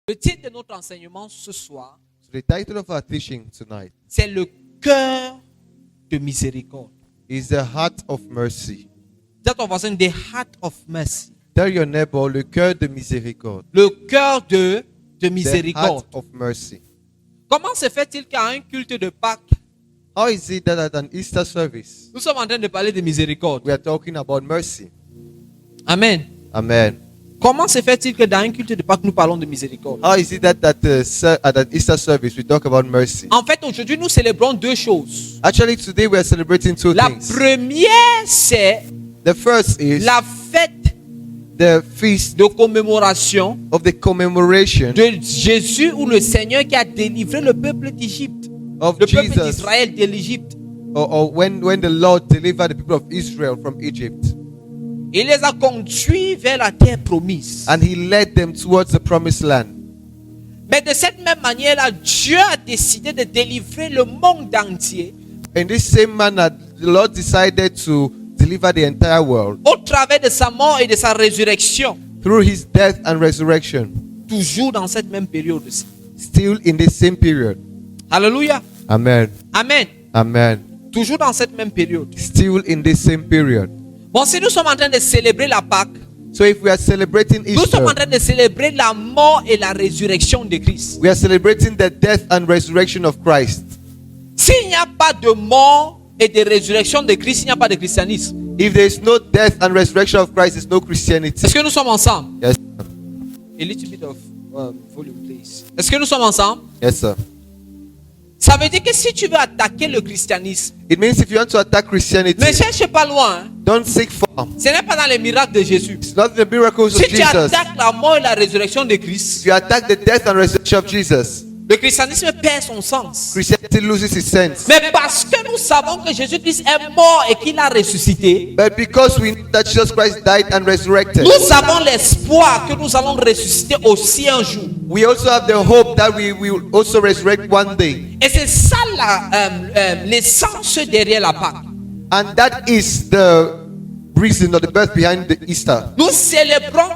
Le titre de notre enseignement ce soir, So the title of our teaching tonight c'est le cœur de miséricorde. is the heart of mercy. Dis à ton voisin, the heart of mercy. Tell your neighbor, le cœur de miséricorde. Le cœur de The miséricorde. heart of mercy. Comment se fait-il qu'à un culte de Pâques, How is it that at an Easter service nous sommes en train de parler de miséricorde? we are talking about mercy? Amen. Amen. Comment se fait-il que dans un culte de Pâques, nous parlons de miséricorde? How is it that at an Easter service we talk about mercy? En fait, aujourd'hui, nous célébrons deux choses. Actually, today we are celebrating two La things. première, c'est The first is la fête the feast de commémoration of the commemoration de Jésus ou le Seigneur qui a délivré le peuple d'Égypte, of le peuple Jesus, d'Israël de l'Égypte. or when the Lord delivered the people of Israel from Egypt. Il les a conduits vers la terre promise. And he led them towards the promised land. Mais de cette même manière-là, Dieu a décidé de délivrer le monde entier In this same manner, the Lord decided to deliver the entire world au travers de sa mort et de sa résurrection. through his death and resurrection, Toujours dans cette même période aussi. still in this same period. Alléluia. Amen. Amen. Amen. Toujours dans cette même période. Still in this same period. Bon, si nous sommes en train de célébrer la Pâque, So if we are celebrating nous sommes en Easter, train de célébrer la mort et la résurrection de Christ. we are celebrating the death and resurrection of Christ. S'il n'y a pas de mort et de résurrection de Christ, il n'y a pas de christianisme. If there is no death and resurrection of Christ, there's no Christianity. Est-ce que nous sommes ensemble? Yes, A little bit of volume, please. Est-ce que nous sommes ensemble? yes, sir. Ça veut dire que si tu veux attaquer le christianisme, It means if you want to attack Christianity, ne cherche pas loin. Hein. don't seek far. Ce n'est pas dans les miracles de Jésus. It's not the miracles of Si tu Jesus. attaques la mort et la résurrection de Christ, If you attack the death and resurrection of Jesus, le christianisme perd son sens. Christianity loses its sense. Mais parce que nous savons que Jésus-Christ est mort et qu'il a ressuscité, But because we know that Jesus Christ died and resurrected, nous avons l'espoir que nous allons ressusciter aussi un jour. we also have the hope that we will also resurrect one day. Et c'est ça l'essence derrière la Pâque. And that is the reason or the birth behind the Easter. Nous célébrons,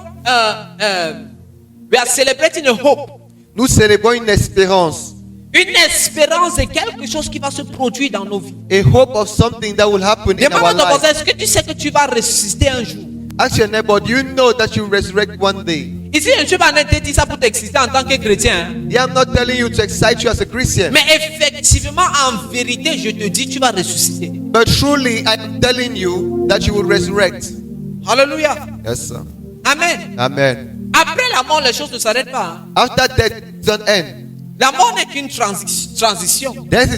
we are celebrating a hope. Nous célébrons une espérance, Une espérance de quelque chose qui va se produire dans nos vies. a hope of something that will happen in Demande our à ton voisin, life. est-ce que tu sais que tu vas ressusciter un jour? Ask your neighbor, do you know that you will resurrect one day? Ici, je ne suis pas en train de te dire ça pour t'exciter en tant que chrétien. Hein. Yeah, I'm not telling you to excite you as a Christian. Mais effectivement, en vérité, je te dis, tu vas ressusciter. But truly, I'm telling you that you will resurrect. Alléluia. Yes, sir. Amen. Amen. Après la mort, les choses ne s'arrêtent pas. Hein. After death, it doesn't end. La mort n'est qu'une transition. Death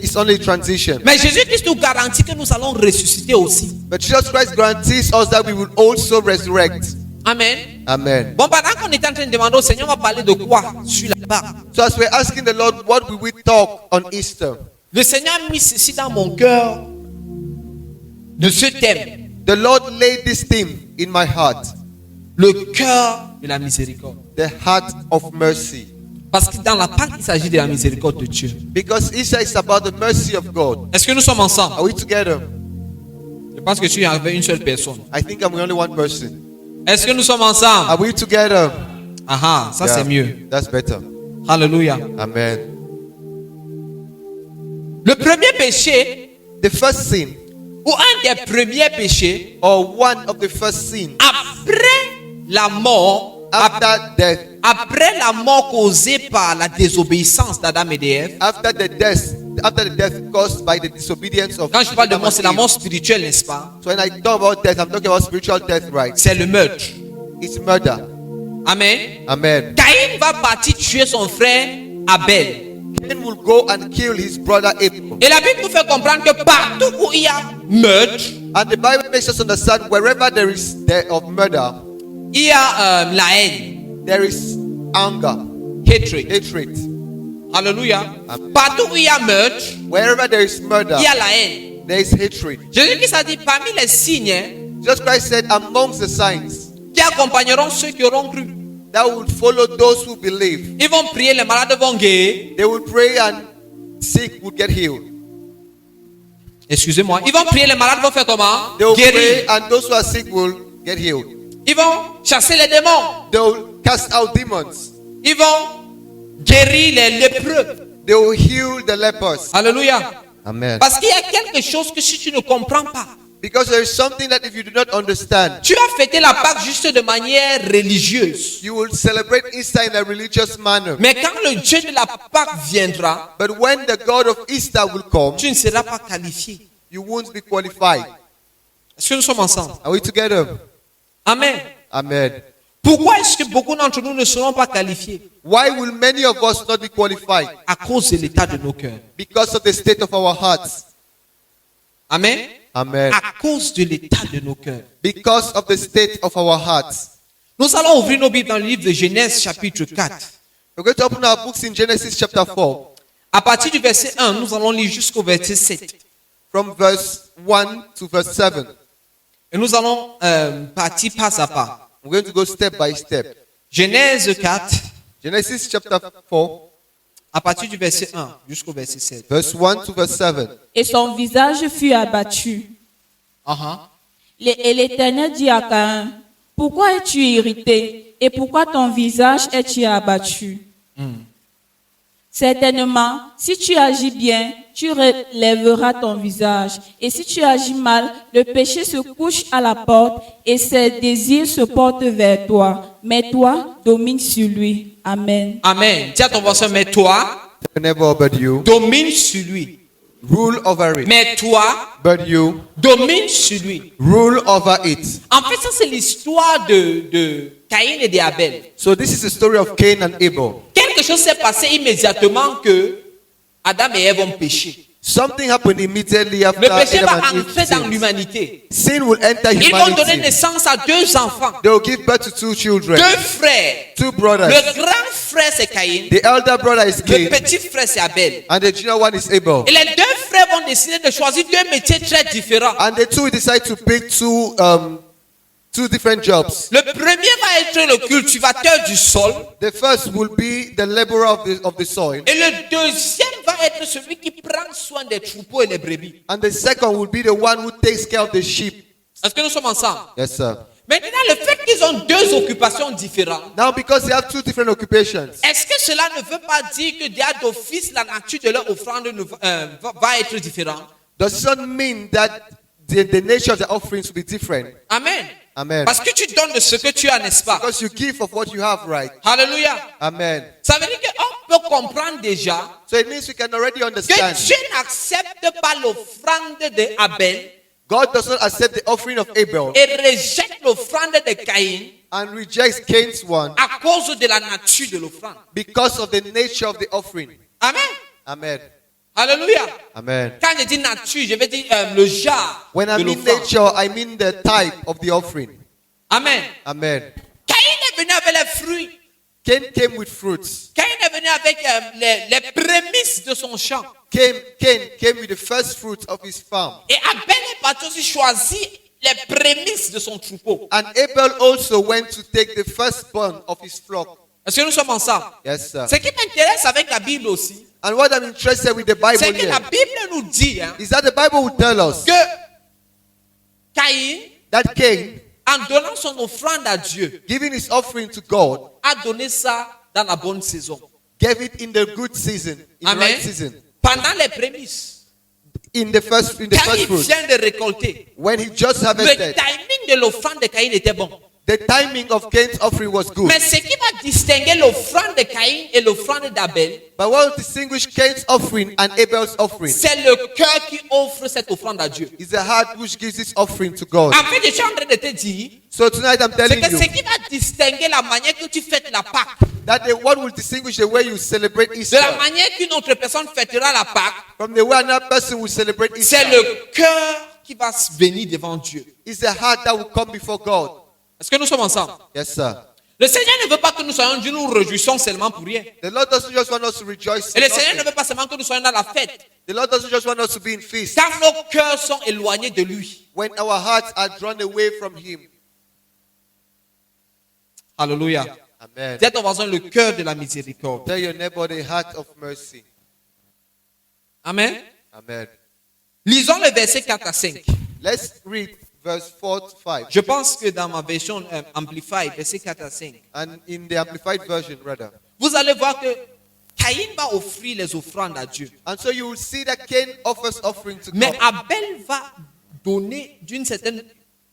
is only transition. Mais Jésus-Christ nous garantit que nous allons ressusciter aussi. But Jesus Christ guarantees us that we will also resurrect. Amen. Amen. Bon, pendant qu'on est en train de demander au Seigneur, on va parler de quoi sur la Pâque? So as we're asking the Lord, what will we talk on Easter? Le Seigneur a mis ceci dans mon cœur de ce thème. The Lord laid this theme in my heart. Le cœur de la miséricorde. The heart of mercy. Parce que dans la Pâque, il s'agit de la miséricorde de Dieu. Because Easter is about the mercy of God. Est-ce que nous sommes ensemble? Are we together? Je pense que je suis avec une seule personne. I think I'm the only one person. Est-ce que nous sommes ensemble? Are we together? Ah, ça Yeah, c'est mieux. That's better. Alléluia. Amen. Le premier péché, The first sin, ou un des premiers péchés, or one of the first sin, après la mort, after death, après la mort causée par la désobéissance d'Adam et d'Ève. after the death caused by the disobedience of Quand je parle de Adam mort, and c'est la Eve. mort spirituelle, n'est-ce pas? So when I talk about death, I'm talking about spiritual death, right? C'est le meurtre. It's murder. Amen. Amen. Caïn va partir tuer son frère Abel. Cain will go and kill his brother Abel. Et la Bible nous fait comprendre que partout où il y a meurtre, And the Bible makes us understand wherever there is death of murder, il y a la haine, there is anger, hatred. hatred. Alléluia. Amen. Partout où il y a meurtre, Wherever there is murder, il y a la haine. there is hatred. Jésus-Christ a dit parmi les signes Jesus Christ said, amongst the signs qui accompagneront ceux qui auront cru, that will follow those who believe, ils vont prier, les malades vont guérir. they will pray and sick will get healed. Excusez-moi. Ils vont prier, les malades vont faire comment? They will Guérir. pray and those who are sick will get healed. Ils vont chasser les démons. They will cast out demons. Ils vont guérir les lépreux. They will heal the lepers. Alléluia. Amen. Parce qu'il y a quelque chose que si tu ne comprends pas, Because there is something that if you do not understand, tu vas fêter la Pâque juste de manière religieuse. you will celebrate Easter in a religious manner. Mais quand le Dieu de la Pâque viendra, But when the God of Easter will come, tu ne seras pas qualifié. you won't be qualified. Est-ce que nous sommes ensemble? Are we together? Amen. Amen. Pourquoi est-ce que beaucoup d'entre nous ne seront pas qualifiés? Why will many of us not be qualified? À cause de l'état de nos cœurs. Because of the state of our hearts. Amen. Amen. À cause de l'état de nos cœurs. Because of the state of our hearts. Nous allons ouvrir nos Bibles dans le livre de Genèse chapitre 4. We're going to open our books in Genesis chapter 4. À partir du verset 1, nous allons lire jusqu'au verset 7. From verse 1 to verse 7. Et nous allons partir pas à pas. We're going to go step by step. Genèse 4, Genesis chapter 4, à partir du verset 1 jusqu'au verset 7. verse 1 to verse 7. Et son visage fut abattu. Et l'Éternel dit à Caïn, pourquoi es-tu irrité et pourquoi ton visage est-il abattu? Certainement, si tu agis bien, tu relèveras ton visage. Et si tu agis mal, le péché se couche à la porte et ses désirs se portent vers toi. Mais toi, domine sur lui. Amen. Amen. Dis à ton voisin, mais toi, Never but you. domine sur lui. Rule over it. Mais toi, But you domine sur lui. rule over it. En fait, ça c'est l'histoire de Caïn et d'Abel. So this is the story of Cain and Abel. Quelque chose s'est passé immédiatement que Adam et Ève ont péché. Something happened immediately Le after péché va Adam and Eve entrer dans sinned. l'humanité. Sin will enter Ils vont donner humanity. naissance à deux enfants, They will give birth to two children, deux frères. two brothers. Le grand frère c'est Caïn, The elder brother is le Cain, petit frère c'est Abel. and the junior one is Abel. Et les deux frères vont décider de choisir deux métiers très différents. And the two decide to pick two different jobs. Le premier va être le cultivateur du sol The first will be the laborer of the soil, et le deuxième va être celui qui prend soin des troupeaux et des brebis. and the second will be the one who takes care of the sheep. Est-ce que nous sommes ensemble? Yes, sir. Maintenant, le fait qu'ils ont deux occupations différentes, Now, because they have two different occupations, est-ce que cela ne veut pas dire que déjà d'office la nature de leur offrande va être différente? does it not mean that the nature of the offerings will be different? Amen. Amen. Parce que tu donnes de ce que tu as, n'est-ce pas? Because you give of what you have, right? Alléluia. Amen. Ça veut dire qu'on peut comprendre déjà So it means we can already que understand. Dieu n'accepte pas l'offrande d'Abel God does not accept the offering of Abel et rejette l'offrande de Caïn and rejects Cain's one à cause de la nature de l'offrande. because of the nature of the offering. Amen. Amen. Alléluia. Amen. Quand je dis nature, je veux dire le genre When I de mean l'offrande. nature, I mean the type of the offering. Amen. Amen. Caïn est venu avec les fruits. Cain came with fruits. Caïn est venu avec les prémices de son champ. Cain came with the first fruits of his farm. Et Abel est parti aussi choisir les prémices de son troupeau. And Abel also went to take the firstborn of his flock. Est-ce que nous sommes ensemble? Yes, sir. Ce qui m'intéresse avec la Bible aussi, And what I'm interested with the Bible c'est que la here Bible nous dit is that the Bible will tell us que Caïn, that Cain, en donnant son offrande à Dieu, giving his offering to God, a donné ça dans la bonne saison. gave it in the good season, in the Amen. right season, Pendant les prémices. in the first Quand il fruit. vient de récolter, When he just le harvested, timing de l'offrande de Caïn était bon. the timing of Cain's offering was good. Mais ce qui va distinguer l'offrande de Caïn et l'offrande d'Abel, But what will distinguish Cain's offering and Abel's offering c'est le cœur qui offre cette offrande à Dieu. is the heart which gives this offering to God. En fait, je suis en train de te dire, So tonight I'm c'est telling que you ce qui va distinguer la manière que tu fêtes la Pâque, that what will distinguish the way you celebrate de la Easter manière qu'une autre personne fêtera la Pâque, from the way another person will celebrate c'est Easter le cœur qui va se venir devant Dieu. is the heart that will come before God. Est-ce que nous sommes ensemble? Yes, sir. Le Seigneur ne veut pas que nous soyons Dieu, nous réjouissons seulement pour rien. The Lord doesn't just want us to rejoice. Et in le Seigneur ne nothing. veut pas seulement que nous soyons dans la fête. The Lord doesn't just want us to be in feast. Quand nos cœurs sont éloignés de lui. When our hearts are drawn away from Him. Alléluia. Amen. Dis à ton voisin le cœur de la miséricorde. Tell your neighbor the heart of mercy. Amen. Amen. Lisons le verset 4 à 5. Let's read verse 4 to 5. Je pense que dans ma version Amplified, verset 4 à 5. And in the Amplified Version, rather. vous allez voir que Caïn va offrir les offrandes à Dieu. And so you will see that Cain offers offering to Mais God. Abel va donner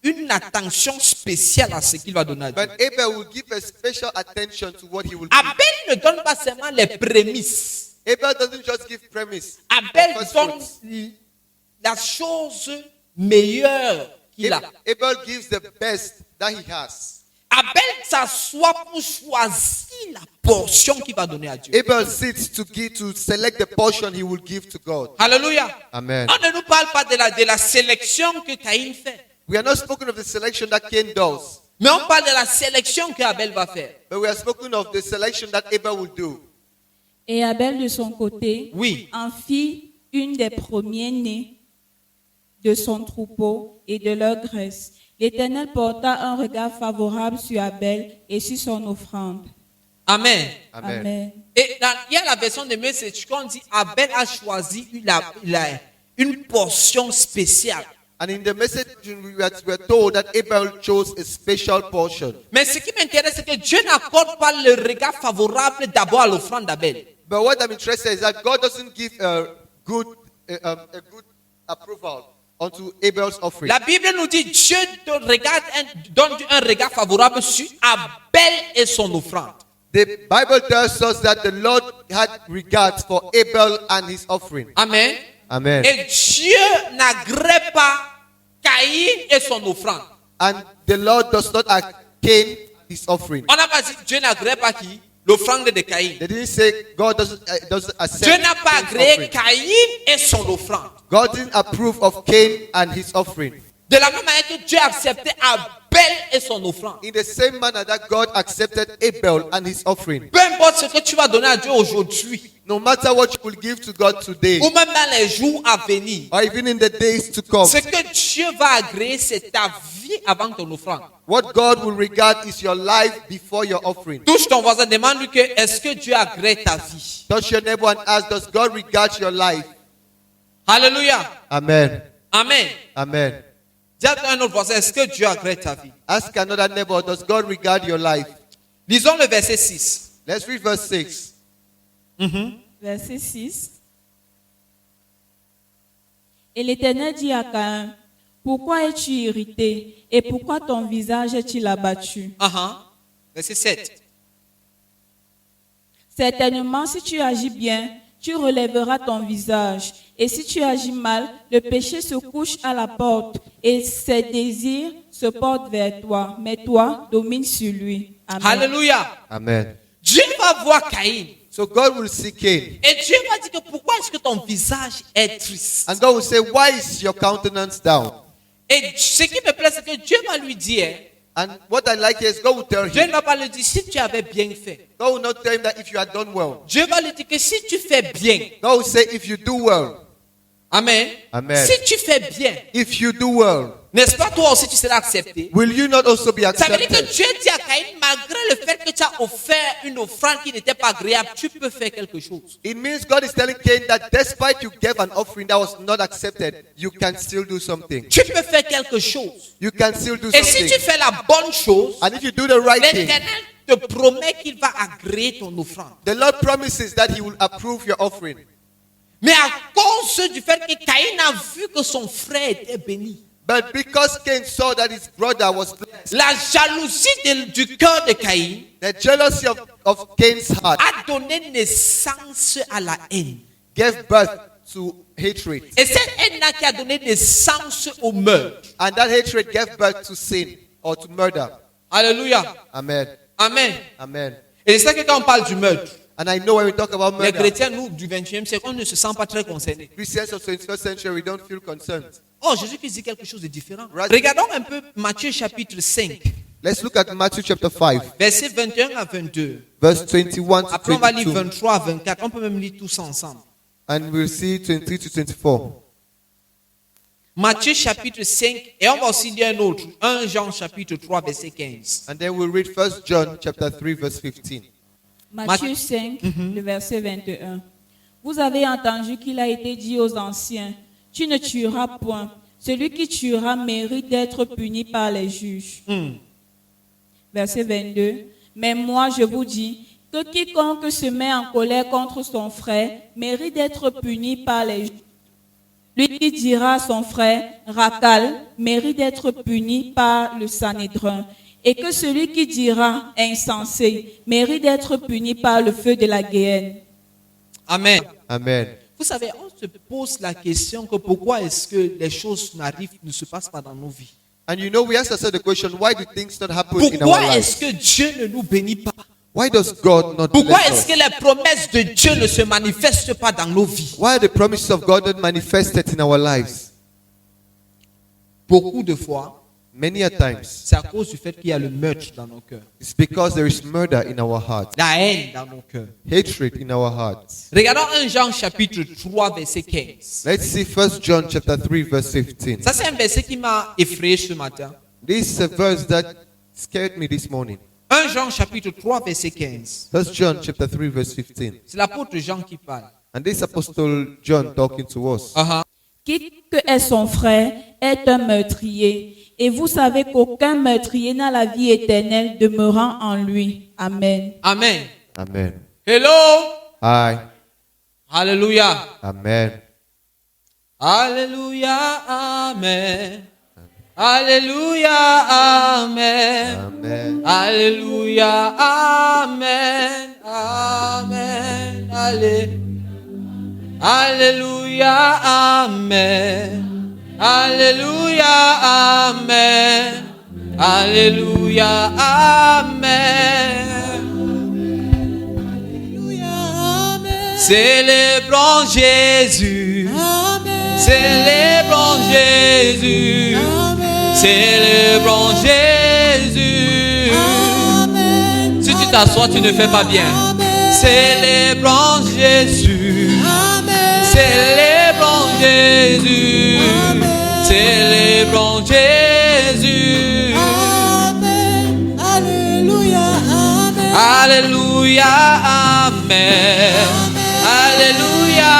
une attention spéciale à ce qu'il va donner à Dieu. But Abel will give a special attention to what he will give. Abel ne donne pas seulement les prémices. Abel doesn't just give premise. Abel or first donne fruits. la chose meilleure qu'il a. Abel gives the best that he has. Abel s'assoit pour choisir la portion qu'il va donner à Dieu. Abel sits to select the portion he will give to God. Alléluia. Amen. On ne nous parle pas de la sélection que Caïn fait. We are not spoken of the selection that Cain does, Mais on parle de la sélection que Abel va faire. but we are spoken of the selection that Abel will do. Et Abel, de son côté, Oui. en fit une des premiers-nés de son troupeau et de leur graisse. L'Éternel porta un regard favorable sur Abel et sur son offrande. Amen. Amen. Amen. Et il y a la version de Message qu'on dit Abel a choisi une portion spéciale. And in the message, we are told that Abel chose a special portion. Mais ce qui m'intéresse, c'est que Dieu n'accorde pas le regard favorable d'abord à l'offrande d'Abel. But what I'm interested in is that God doesn't give a good approval onto Abel's offering. La Bible nous dit Dieu donne un regard favorable sur Abel et son offrande. The Bible tells us that the Lord had regards for Abel and his offering. Amen. Amen. Et Dieu n'agrée pas Caïn et son offrande. And the Lord does not accept Cain his offering. On n'a pas dit Dieu n'agrée pas qui? L'offrande de Caïn. They didn't say God doesn't accept Dieu n'a pas Cain's agréé offering. Caïn et son offrande. God didn't approve of Cain and his offering. De la même manière que Dieu a accepté Abel et son offrande. In the same manner that God accepted Abel and his offering. Peu importe ce que tu vas donner à Dieu aujourd'hui, No matter what you will give to God today, ou même dans les jours à venir, or even in the days to come, ce que Dieu va agréer, c'est ta vie avant ton offrande. what God will regard is your life before your offering. Touche ton voisin, demande-lui que est-ce que Dieu agrée ta vie? Touch your neighbor and ask, does God regard your life? Alléluia. Amen. Amen. Amen. Dis à un autre voisin, est-ce que Dieu agrée ta vie? Ask another neighbor, does God regard your life? Lisons le verset 6. Let's read verse 6. Verset 6. Et l'Éternel dit à Caïn, pourquoi es-tu irrité et pourquoi ton visage est-il abattu? Verset 7. Certainement, si tu agis bien, tu relèveras ton visage. Et si tu agis mal, le péché se couche à la porte et ses désirs se portent vers toi. Mais toi, domine sur lui. Amen. Alléluia. Amen. Dieu va voir Caïn. So God will see Cain. Et Dieu va dire que pourquoi est-ce que ton visage est triste? And God will say, why is your countenance down? Et ce qui me plaît, c'est que Dieu va lui dire, And what I like is God will tell Dieu him. ne va pas lui dire si tu avais bien fait. God will not tell him that if you had done well. Dieu va lui dire que si tu fais bien. God will say, if you do well. Amen. Amen. Si tu fais bien, If you do well, n'est-ce pas toi aussi tu seras accepté? will you not also be Ça veut dire que accepted? Dieu dit à Caïn, malgré le fait que tu as offert une offrande qui n'était pas agréable, tu peux faire quelque chose. It means God is telling Cain that despite you gave an offering that was not accepted, you can still do something. Tu peux faire quelque chose. You can still do Et si something. tu fais la bonne chose, And if you do the right thing, l'Éternel te promet qu'il va agréer ton offrande. the Lord promises that He will approve your offering. Mais à cause du fait que Caïn a vu que son frère était béni, But because Cain saw that his brother was blessed, la jalousie du cœur de Caïn the jealousy of Cain's heart a donné naissance à la haine. gave birth to hatred. Et cette haine-là qui a donné naissance au meurtre. And that hatred gave birth to sin or to murder. Alléluia. Amen. Amen. Amen. Et c'est ça que quand on parle du meurtre, And I know when we talk about les murder, chrétiens, nous, du 21e siècle, on ne se sent pas très concernés. Christians of the 21st century, we don't feel concerned. Oh, Jésus-Christ dit quelque chose de différent. Right. Regardons un peu Matthieu chapitre 5, Let's look at Matthew chapter 5, versets 21 à 22. verse 21 to Après, on va lire 22. 23 à 24. On peut même lire tous ensemble. And we'll see 23 to 24. Matthieu chapitre 5, et on va aussi lire un autre. 1 Jean chapitre 3, verset 15. And then we'll read 1 John chapter 3, verse 15. Matthieu 5, le verset 21. Vous avez entendu qu'il a été dit aux anciens, tu ne tueras point. Celui qui tuera mérite d'être puni par les juges. Verset 22. Mais moi, je vous dis que quiconque se met en colère contre son frère mérite d'être puni par les juges. Lui qui dira à son frère, racal, mérite d'être puni par le Sanhédrin. Et que celui qui dira, insensé, mérite d'être puni par le feu de la guéhenne. Amen. Amen. Vous savez, on se pose la question que pourquoi est-ce que les choses ne se passent pas dans nos vies? And you know, we ask ourselves the question, why do things not happen in our Pourquoi lives? est-ce que Dieu ne nous bénit pas? Why does God not Pourquoi bless est-ce us? que les promesses de Dieu ne se manifestent pas dans nos vies? Why are the promises of God not manifested in our lives? Beaucoup de fois, Many a times, c'est à cause du fait qu'il y a le meurtre dans nos cœurs, it's because there is murder in our hearts, la haine dans nos cœurs. hatred in our hearts. Regardons 1 Jean chapitre 3 verset 15. Let's see 1 John chapter 3 verse 15. Ça c'est un verset qui m'a effrayé ce matin. This is a verse that scared me this morning. 1 Jean chapitre 3 verset 15. 1 John chapter 3 verse 15. C'est l'apôtre Jean qui parle. And this Apostle John talking to us. Quiconque est son frère est un meurtrier. Et vous savez qu'aucun meurtrier n'a la vie éternelle demeurant en lui. Amen. Amen. Amen. Hello. Hi. Alléluia. Amen. Alléluia. Amen. Alléluia. Amen. Amen. Alléluia. Amen. Amen. Alléluia. Amen. Alléluia. Amen. Alléluia. Amen. Célébrons Jésus. Célébrons Jésus. Célébrons Jésus. Si tu t'assois, tu ne fais pas bien. Célébrons Jésus. Célébrons Jésus. Célébrons Jésus. Alléluia. Amen. Alléluia. Amen. Alléluia.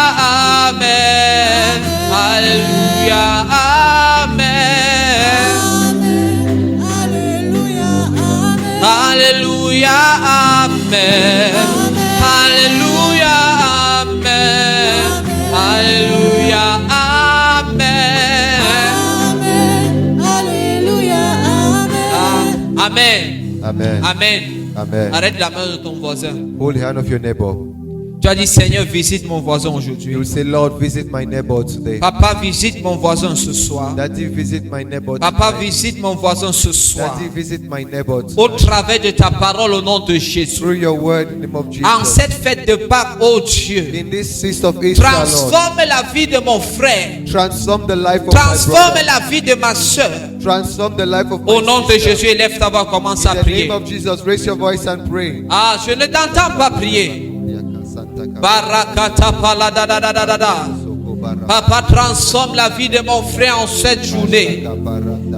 Amen. Alléluia. Amen. Alléluia. Amen. Alléluia. Amen. Alléluia. Amen. Alléluia. Amen. Amen. Amen. Amen. Amen. Arrête la main de ton voisin. Hold the hand of your neighbor. Tu as dit, Seigneur, visite mon voisin You aujourd'hui. will say, Lord, visit my neighbor today. Papa, visite mon voisin ce soir. Daddy, visit my neighbor Papa, tonight. visite mon voisin ce soir. Daddy, visit my neighbor Au tonight. travers de ta parole au nom de Jésus. Through your word in the name of En Jesus. cette fête de Pâques, oh Dieu, In this feast of Easter, Lord, transforme la vie de mon frère. transform the life of my Transforme brother. la vie de ma soeur. Transform the life of Au my nom de sister. Jésus, élève ta voix, commence à In the prier. name of Jesus, raise your voice and pray. Ah, je ne t'entends pas prier. Barakata palada da da da da da. Papa, transforme la vie de mon frère en cette journée.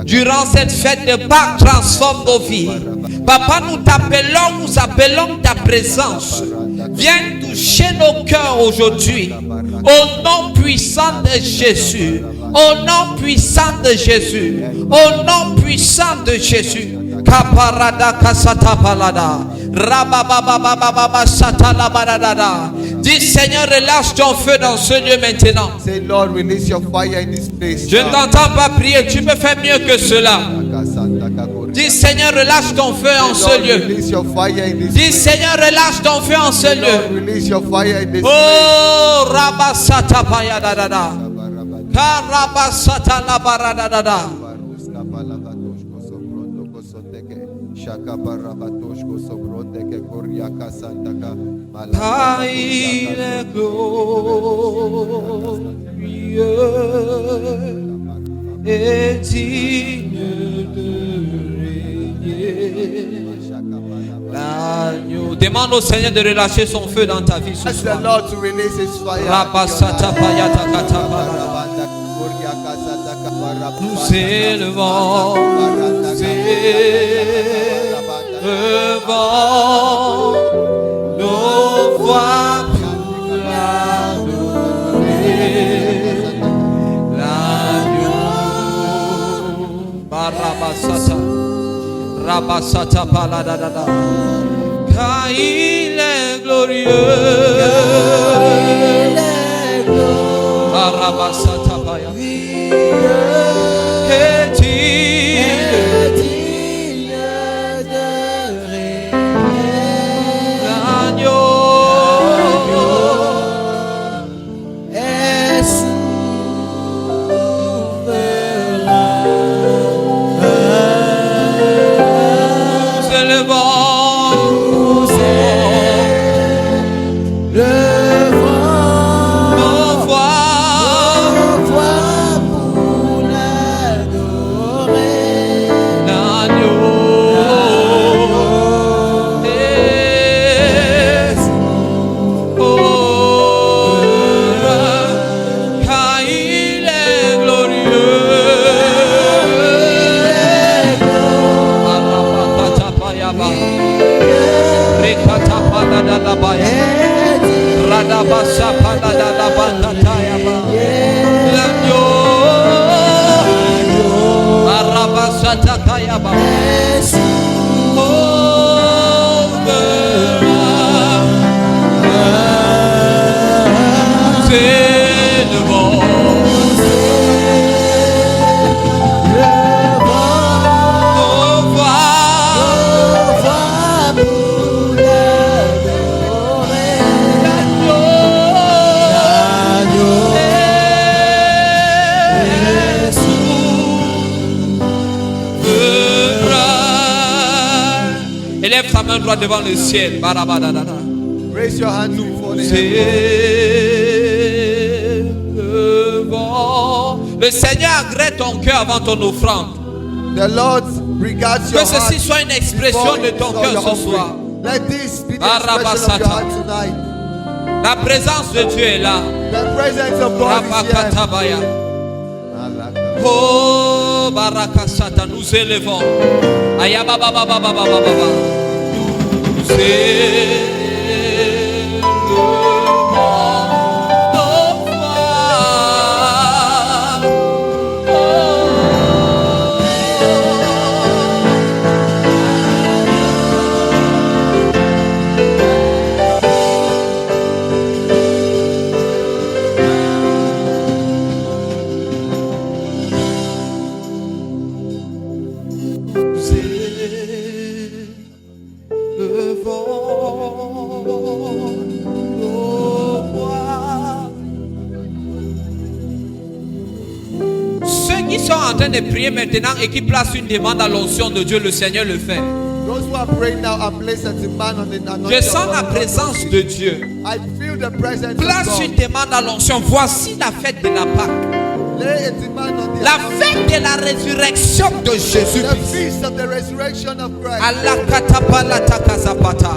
Durant cette fête de Pâques, transforme nos vies. Papa, nous t'appelons, nous appelons ta présence. Viens toucher nos cœurs aujourd'hui. Au nom puissant de Jésus. Au nom puissant de Jésus. Au nom puissant de Jésus. Kaparada kasata palada. Rababababababa satala baradada. Dis Seigneur, relâche ton feu dans ce lieu maintenant. Say, Lord, release your fire in this place. Je ne t'entends pas prier, tu peux faire mieux que cela. Dis Seigneur, relâche ton feu en ce Lord, lieu. release your fire in this Dis place. Seigneur, relâche ton feu en ce Lord, lieu. release your fire in this place. Oh, rabasata payadadada. Karabasata la baradadada. Ah, il est glorieux et digne de régner. L'agneau. Demande au Seigneur de relâcher son feu dans ta vie ce Ask the soir. Lord to release His fire. Rabasata payatakata barada. Nous élevons, nous élevons nos voix pour adorer l'agneau. Barabasata, Rabasata paladadada. Car il est glorieux. il est glorieux. Arabasatabaya. Est-il Est-il de régner? l'agneau? Est souverain. Nous élevons Nous élevons nos voix. nos voix pour l'adorer. L'agneau est heureux, car il est glorieux. Arabakatapayaba. Rekatapadadadabaya. Radabasapadadadabakatayaba. L'agneau. Arabasatakayaba. Nous élevons nos voix. Élève ta main droite devant le ciel. Barabadadada. Raise your hands before the Nous heaven. élevons. Le Seigneur agrée ton cœur avant ton offrande. The Lord regards your Que ceci heart soit une expression before de he ton saw cœur your ce soir. offering. Let this be the Barabasata. expression of your heart tonight. La présence de Dieu est là. The presence of God is here. Rabakatabaya. Oh, Barakasata, nous élevons. Ayabababababababa. Nous élevons nos voix. Ceux qui sont en train de prier maintenant et qui placent une demande à l'onction de Dieu, le Seigneur le fait. Those who are praying now and place a demand on the anointing Je of sens la God. présence de Dieu. I feel the presence Place of une God. demande à l'onction. Voici la fête de la Pâque. Lay a demand on the La anointing. fête de la résurrection de The Jésus. feast of the resurrection of Christ. Alakatapalatakazapata.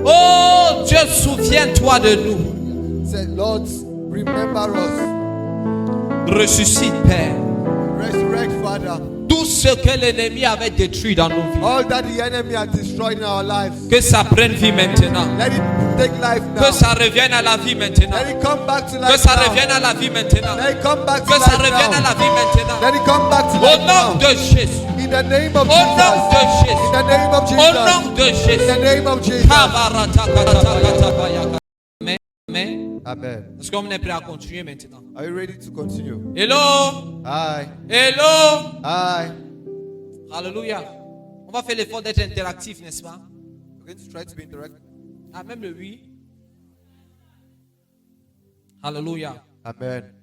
Oh Dieu, souviens-toi de nous. Say, Lord, remember us. Ressuscite, Père. Resurrect, Father. Tout ce que l'ennemi avait détruit dans nos vies. All that the enemy has destroyed in our lives. Que ça prenne vie maintenant. Let it take life now. Que ça revienne à la vie maintenant. Let it come back to Que life ça now. revienne à la vie maintenant. Let it come back to Que ça life revienne à now. la vie maintenant. Let it come back to Au life nom now. de Jésus. In the name of Au nom de Jesus. Jésus. In the name of Au Jesus. nom de In the Jésus. name of Jesus. Amen. Amen. Amen. Est-ce qu'on est prêt à continuer maintenant? Are you ready to continue? Hello. Aye. Hello. Aye. Alléluia. On va faire l'effort d'être interactif, n'est-ce pas? We're going to try to be interactive. Ah, même le oui. Alléluia. Amen.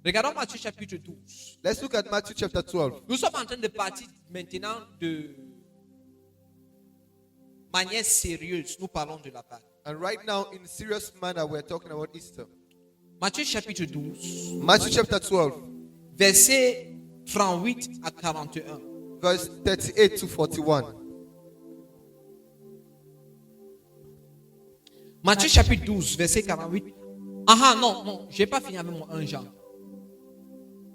Regardons Matthieu chapitre 12. Let's look at Matthew chapter 12. Nous sommes en train de partir maintenant de manière sérieuse. Nous parlons de la Pâque. And right now, in a serious manner, we're talking about Easter. Matthieu chapitre 12, Matthew chapter 12, versets 38 à 41. verse 38 to 41. Matthieu chapitre 12, verset 48. Ah non, j'ai pas fini avec mon 1 Jean.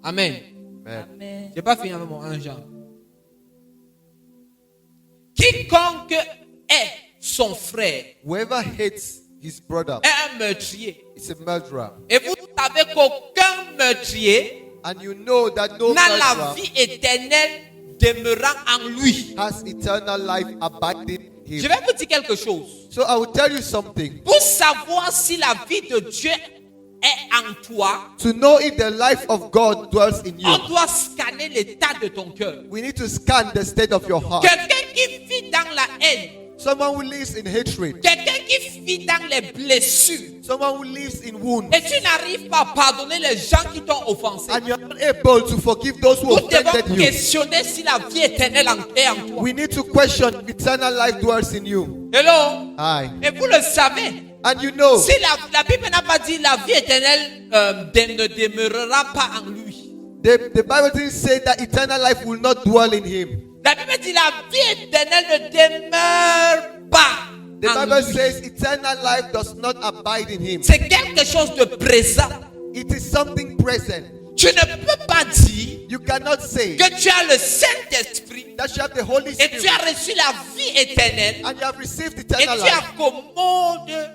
Amen. Amen. Amen. J'ai pas fini avec mon 1 Jean. Quiconque est son frère Whoever hates his brother est un meurtrier. is a murderer. Et vous savez qu'aucun meurtrier And you know that no n'a la murderer vie éternelle demeurant en lui. has eternal life abiding him. Je vais vous dire quelque chose. So I will tell you something. Pour savoir si la vie de Dieu est en toi, To know if the life of God dwells in you, on doit scanner l'état de ton cœur. we need to scan the state of your heart. Quelqu'un qui vit dans la haine, Someone who lives in hatred, quelqu'un qui vit dans les blessures, someone who lives in wounds, et tu n'arrives pas à pardonner les gens qui t'ont offensé. and you're not able to forgive those who Nous devons offended you. questionner si la vie éternelle est en toi. We need to question if eternal life dwells in you. Hello? Aye. Et vous le savez, And you know, si la Bible n'a pas dit la vie éternelle ne demeurera pas en lui. the Bible didn't say that eternal life will not dwell in him. La Bible dit la vie éternelle ne demeure pas The en Bible lui. says eternal life does not abide in him. C'est quelque chose de présent. It is something present. Tu ne peux pas dire You cannot say que tu as le Saint-Esprit that you have the Holy et tu Spirit as reçu la vie éternelle and you have received et eternal tu life accommodes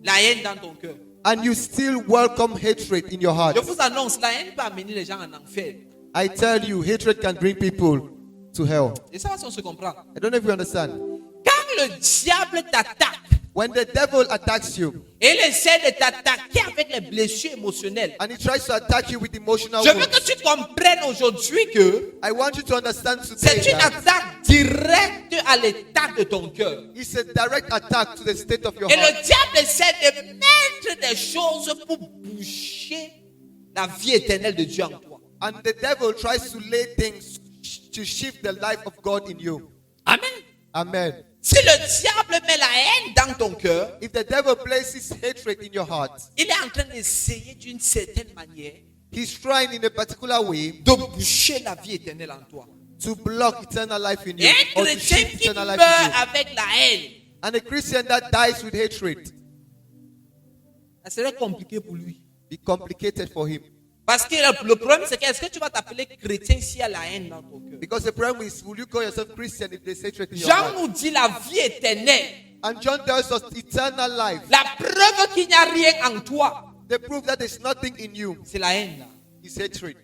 la haine dans ton cœur. and you still welcome hatred in your heart. Je vous annonce, la haine peut amener les gens en enfer. I tell you, hatred can bring people to hell. Et ça, si on se comprend. I don't know if you understand. Quand le diable t'attaque When the devil attacks you et il essaie de t'attaquer avec les blessures émotionnelles, and he tries to attack you with emotional je veux wounds, que tu comprennes aujourd'hui que I want you to understand c'est today une that attaque directe à l'état de ton cœur. it's a direct attack to the state of your Et heart. le diable essaie de mettre des choses pour boucher la vie éternelle de Dieu en toi. And the devil tries to lay things to shift the life of God in you. Amen. Amen. Si le diable met la haine dans ton cœur, If the devil places hatred in your heart, il est en train d'essayer d'une certaine manière he's trying in a particular way de boucher la vie éternelle en toi. to block eternal life in you Et un or to chrétien shift qui eternal meurt life in you. avec la haine, And a Christian that dies with hatred, ça serait compliqué pour lui. be complicated for him. Parce que le problème, c'est que est-ce que tu vas t'appeler chrétien s'il y a la haine dans ton cœur? Because the problem is, will you call yourself Christian if there's hatred in your Jean heart? nous dit la vie éternelle. And John tells us eternal life. La preuve qu'il n'y a rien en toi, The proof that there's nothing in you c'est la haine. Là. is hatred.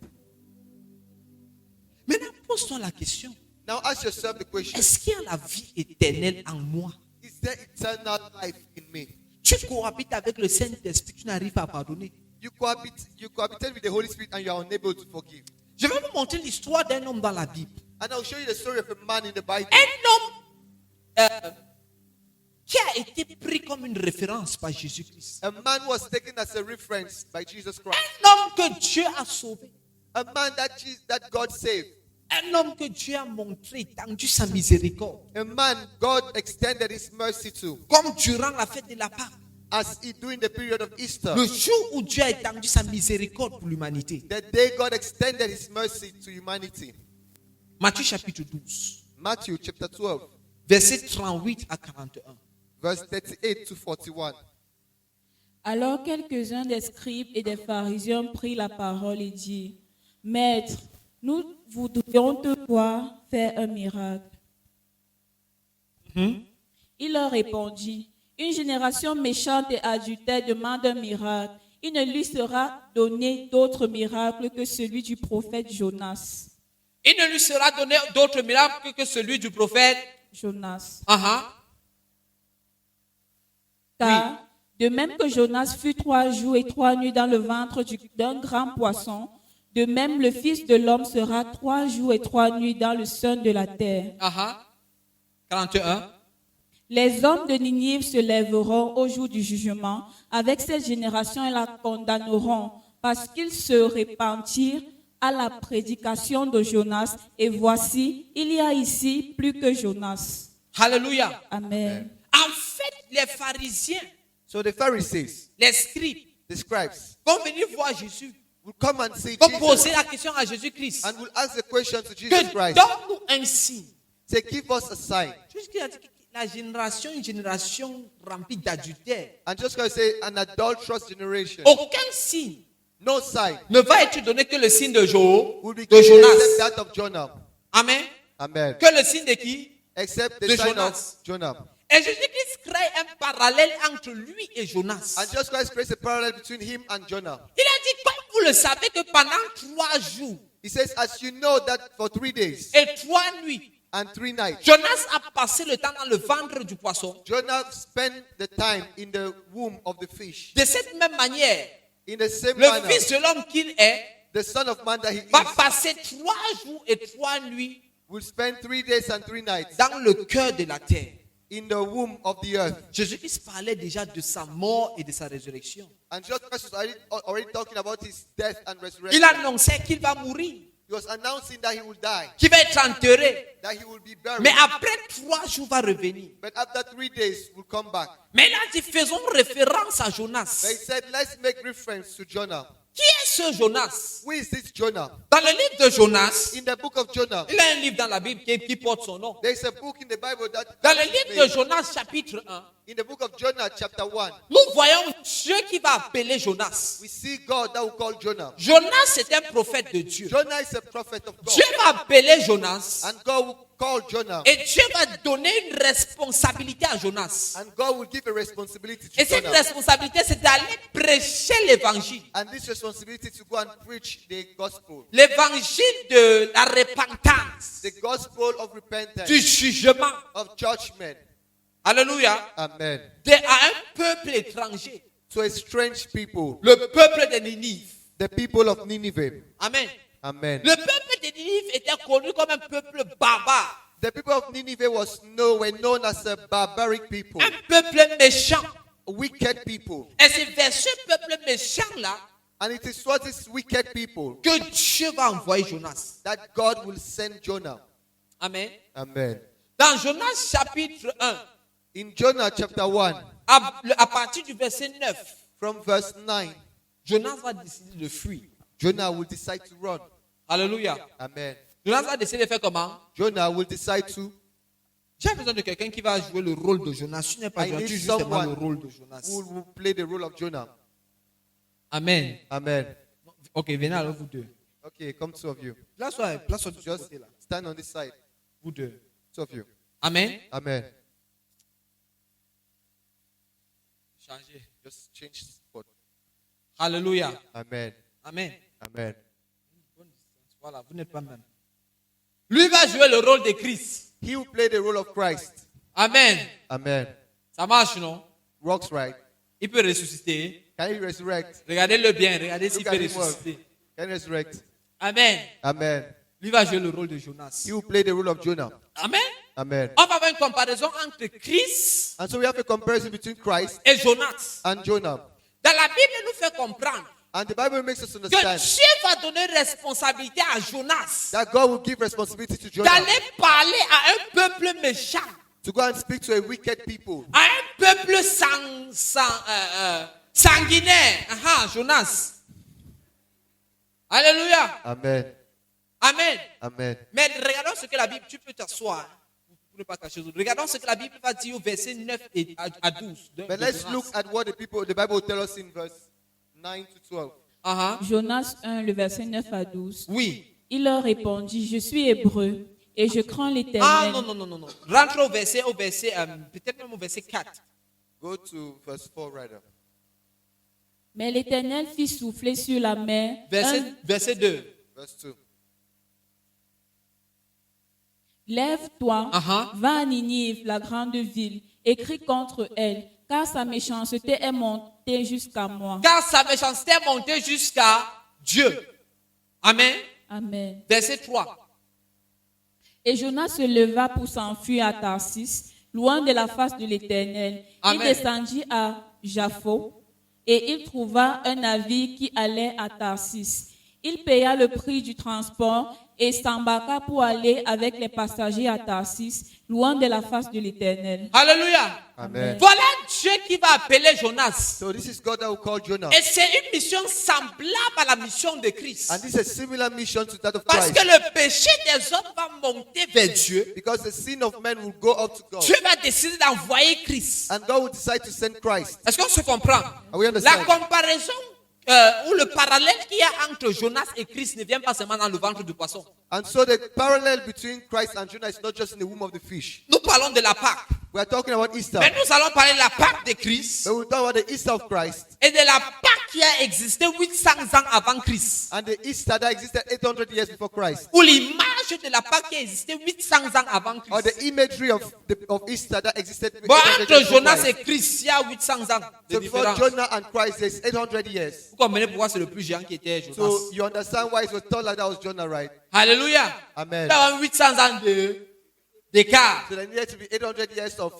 Maintenant, pose-toi la question. Now ask yourself the question, Est-ce qu'il y a la vie éternelle en moi? is there eternal life in me? Tu cohabites avec le Saint-Esprit, tu n'arrives pas à pardonner. You cohabited with the Holy Spirit and you are unable to forgive. Je vais vous montrer l'histoire d'un homme dans la Bible. And I'll show you the story of a man in the Bible. Un homme qui a été pris comme une référence par Jésus-Christ. A man who was taken as a reference by Jesus Christ. Un homme que Dieu a sauvé. A man that God saved. Un homme que Dieu a montré, étendu sa miséricorde. A man God extended his mercy to. Comme durant la fête de la Pâque. As he during the period of Easter. Le jour où Dieu a étendu sa miséricorde pour l'humanité. The day God extended his mercy to humanity. Matthieu chapitre 12. Matthew chapter 12. Versets 38 à 41. Verse 38 to 41. Alors quelques-uns des scribes et des pharisiens prirent la parole et dirent, Maître, nous voudrions te voir faire un miracle. Il leur répondit, une génération méchante et adultère demande un miracle. Il ne lui sera donné d'autre miracle que celui du prophète Jonas. Il ne lui sera donné d'autre miracle que celui du prophète. Jonas. Car, de même que Jonas fut 3 jours et 3 nuits dans le ventre d'un grand poisson, de même le Fils de l'homme sera 3 jours et 3 nuits dans le sein de la terre. 41. Les hommes de Ninive se lèveront au jour du jugement avec cette génération et la condamneront parce qu'ils se repentirent à la prédication de Jonas. Et voici, il y a ici plus que Jonas. Alléluia. Amen. En fait, les pharisiens, So the Pharisees, les scribes, the scribes, vont venir voir Jésus, will come and see vont Jesus poser la question à Jésus-Christ. and will ask the question to Jesus Que Christ. donne-nous un signe. Say, give us a sign. Jésus-Christ a dit que la génération, une génération remplie d'adultère. And just going to say, an adulterous generation. Aucun signe No sign ne va être donné que le signe de will be de given Jonas. except that of Jonah. Amen. Amen. Que le signe de qui? Except the De sign Jonas. of Jonah. Et Jésus-Christ crée un parallèle entre lui et Jonas. And just Christ creates a parallel between him and Jonah. Il a dit, comme vous le savez que pendant 3 jours He says, as you know that for 3 days et 3 nuits, and 3 nights. Jonas a passé le temps dans le ventre du poisson. Jonah spent the time in the womb of the fish. De cette même manière, In the same le manner, Fils de l'homme qu'il est the Son of Man that he va is passer 3 jours et 3 nuits will spend 3 days and 3 nights dans le cœur de la terre. in the womb of the earth. Jésus-Christ parlait déjà de sa mort et de sa résurrection. And Jesus Christ was already talking about his death and resurrection. Il annonçait qu'il va mourir, He was announcing that he will die, qu'il va être enterré. that he will be buried. Mais après 3 jours, va revenir. But after 3 days, will come back. Mais là, dit, faisons référence à Jonas. But he said, let's make reference to Jonah. Qui est ce Jonas? Who is this Jonah? Dans le livre de Jonas, In the book of Jonah, il y a un livre dans la Bible qui porte son nom. there is a book in the Bible that Dans le livre de Jonas, chapitre 1, in the book of Jonah, chapter 1, nous voyons Dieu qui va appeler Jonas. we see God that will call Jonah. Jonas est un prophète de Dieu. Jonah is a prophet of God. Dieu va appeler Jonas. And God will call Jonah. Et Dieu va donner une responsabilité à Jonas. And God will give a responsibility to Et cette Jonah. responsabilité, c'est d'aller prêcher l'évangile. And this responsibility to go and preach the gospel. L'évangile de la repentance, The gospel of repentance, du jugement. of judgment. Alléluia. Amen. À un peuple étranger. To a strange people, Le peuple de Ninive. the people of Nineveh. Amen. Amen. Le peuple de Ninive était connu comme un peuple barbare. The people of Nineveh were known as a barbaric people, Un peuple méchant. wicked people. Et c'est vers ce peuple méchant-là And it is what these wicked people que Dieu va envoyer Jonas. that God will send Jonah. Amen. Amen. Dans Jonas chapitre 1, In Jonah chapter 1, à partir du verset 9, from verse 9, Jonas va décider de fuir. Jonah will decide to run. Alléluia. Amen. Jonas va décider de faire comment? Jonah will decide to. J'ai besoin de quelqu'un qui va jouer le rôle de Jonas. Tu n'es pas I Jonas, need tu joues seulement someone le rôle de Jonas. who will play the role of Jonah. Amen. Amen. Ok, venez alors vous deux. Okay, come two of you. Place-toi de ce Just côté-là. stand on this side. Vous deux. Two of you. Amen. Amen. Changez. Just change spot. Alléluia. Amen. Amen. Amen. Voilà, vous n'êtes pas même. Lui va jouer le rôle de Christ. He will play the role of Christ. Amen. Amen. Ça marche, non? Works right. Il peut ressusciter. Can he resurrect? Regardez-le bien. Regardez s'il Look peut at him work. ressusciter. Can he resurrect? Amen. Amen. Lui va jouer le rôle de Jonas. He will play the role of Jonah. Amen. Amen. On va avoir une comparaison entre Christ And so we have a comparison between Christ et Jonas. and Jonah. Dans la Bible, elle nous fait comprendre And the Bible makes us que understand Dieu va donner responsabilité à Jonas that God will give responsibility to Jonah d'aller parler à un peuple méchant, to go and speak to a wicked people, à un peuple sanguinaire. Jonas. Alléluia. Amen. Amen. Amen. Mais regardons ce que la Bible, tu peux t'asseoir pour ne pas cacher les autres. Regardons ce que la Bible va dire au verset 9 à 12. But let's look at what the Bible will tell us in verse 9 to 12. Jonas 1, le verset 9 à 12. Oui. Il leur répondit, je suis hébreu et je crains l'Éternel. Non. Rentre au verset, peut-être même au verset 4. Go to verse 4 rather. Mais l'Éternel fit souffler sur la mer Verset 2. Verse 2. Lève-toi, va à Ninive, la grande ville, et crie contre elle, car sa méchanceté est montée jusqu'à moi. Car sa méchanceté est montée jusqu'à Dieu. Amen. Amen. Verset 3. Et Jonas se leva pour s'enfuir à Tarsis, loin de la face de l'Éternel. Il descendit à Jaffo et il trouva un navire qui allait à Tarsis. Il paya le prix du transport et s'embarqua pour aller avec les passagers à Tarsis, loin de la face de l'Éternel. Alléluia. Amen. Voilà Dieu qui va appeler Jonas. So this is God that will call Jonah. Et c'est une mission semblable à la mission de Christ. And this is a similar mission to that of Parce Christ. que le péché des hommes va monter vers Dieu. Because the sin of men will go up to God. Dieu va décider d'envoyer Christ. And God will decide to send Christ. Est-ce qu'on se comprend? Are we understand? La comparaison ou le parallèle qu'il y a entre Jonas et Christ ne vient pas seulement dans le ventre du poisson. And so the parallel between Christ and Jonah is not just in the womb of the fish. Nous parlons de la Pâque. We are talking about Easter. Mais nous allons parler de la Pâque de Christ But we'll talk about the Easter of Christ et de la Pâque qui a existé 800 ans avant Christ, And the Easter that existed 800 years before Christ. ou l'image de la Pâque qui a existé 800 ans avant Or Christ. the imagery of Easter that existed Bon, 800 entre years before Jonas Christ. et Christ, il y a 800 ans de So before différence. Jonah and Christ, there's 800 years. Vous comprenez pourquoi c'est le plus géant qui était Jonas. So you understand why it was told like that was Jonah, right? Alléluia. Amen. Il y a 800 ans d'écart. So there needed to be 800 years of.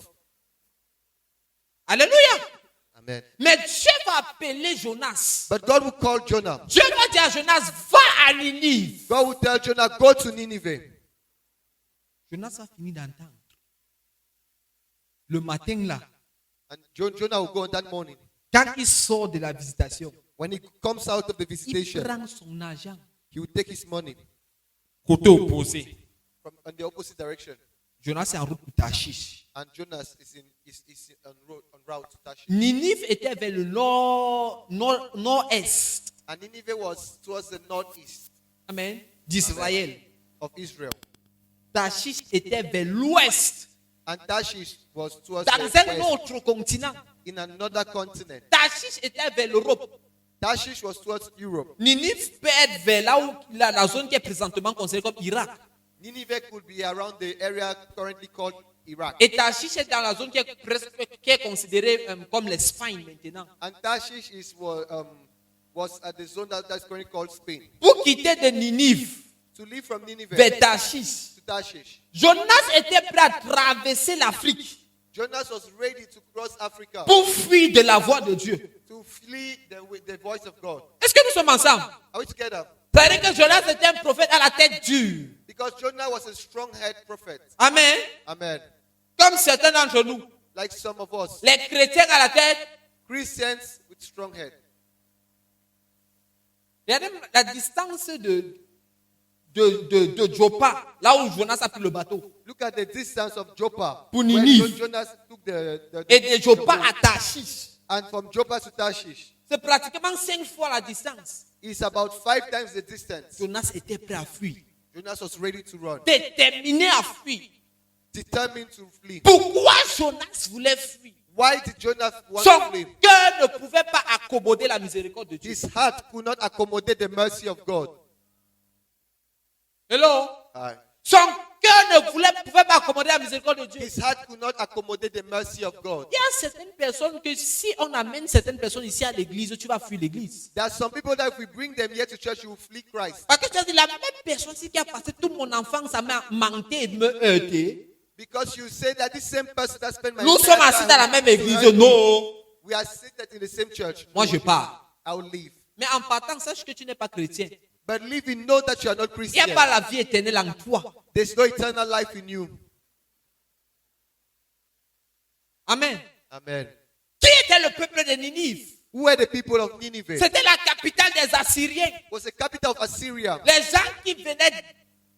Alléluia. Amen. Mais Dieu va appeler Jonas. But God will call Jonah. Dieu va dire à Jonas, va à Ninive. God will tell Jonah, go to Nineveh. Jonas a fini d'entendre. Le matin là, And Jonah will go on that morning. quand il sort de la visitation, When he comes out of the il visitation, prend son argent. he will take his money Côté opposé. from on the opposite direction. Jonas est en route pour Tachish. And Jonas is on route to Tarshish. Ninive était vers le nord-est. And Nineveh was towards the northeast Amen. D'Israël. of Israel. Tachish était vers l'ouest. And Tarshish was towards Dans the un west, autre continent. in another continent. Tachish était vers l'Europe. Tarshish was towards Europe. Ninive peut être vers là où la zone qui est présentement considérée comme Irak. Nineveh could be around the area currently called Iraq. Et Tachish est dans la zone qui est considérée comme l'Espagne maintenant. And Tarshish was at the zone that's currently called Spain. Pour quitter de Ninive To leave from Nineveh vers Tachish, to Tarshish, Jonas était prêt à traverser l'Afrique Jonas was ready to cross Africa pour fuir de la voix de Dieu. to flee the voice of God. Est-ce que nous sommes ensemble? Are we together? Ça veut dire que Jonas était un prophète à la tête dure. Because Jonah was a strong-head prophet. Amen. Amen. Comme certains d'entre nous, Like some of us, les chrétiens à la tête. Christians with strong head. Regardez la distance de Joppa, là où Jonas a pris le bateau. Look at the distance of Joppa. Pour where Ninive. Jonas took Et de Joppa à Tachish. and from Joppa to Tarshish. C'est pratiquement 5 fois la distance. It's about 5 times the distance. Jonas était prêt à fuir. Jonas was ready to run, Déterminé à fuir. determined to flee. Pourquoi Jonas voulait fuir? Why did Jonas want Son to flee? cœur ne pouvait pas accommoder la miséricorde de Dieu. His heart could not accommodate the mercy of God. Hello? Aye. Son cœur ne pouvait pas accommoder la miséricorde de Dieu. His heart could not accommodate the mercy of God. Il y a certaines personnes que si on amène certaines personnes ici à l'église, tu vas fuir l'église. There are some people that if we bring them here to church, you will flee Christ. Parce que tu as dit, la même personne ici qui a passé toute mon enfance à me mentir et me heurter. Because you say that this same person that spent my Nous entire sommes assis dans la time même to église. hurt me, Non. we are seated in the same church. Moi, je pars. I will leave. Mais en partant, sache que tu n'es pas chrétien. But leaving, know that you are not Il n'y Christian. a pas la vie éternelle en toi. There's no eternal life in you. Amen. Amen. Qui était le peuple de Ninive? Who were the people of Nineveh? C'était la capitale des Assyriens. It was the capital of Assyria. Les gens qui venaient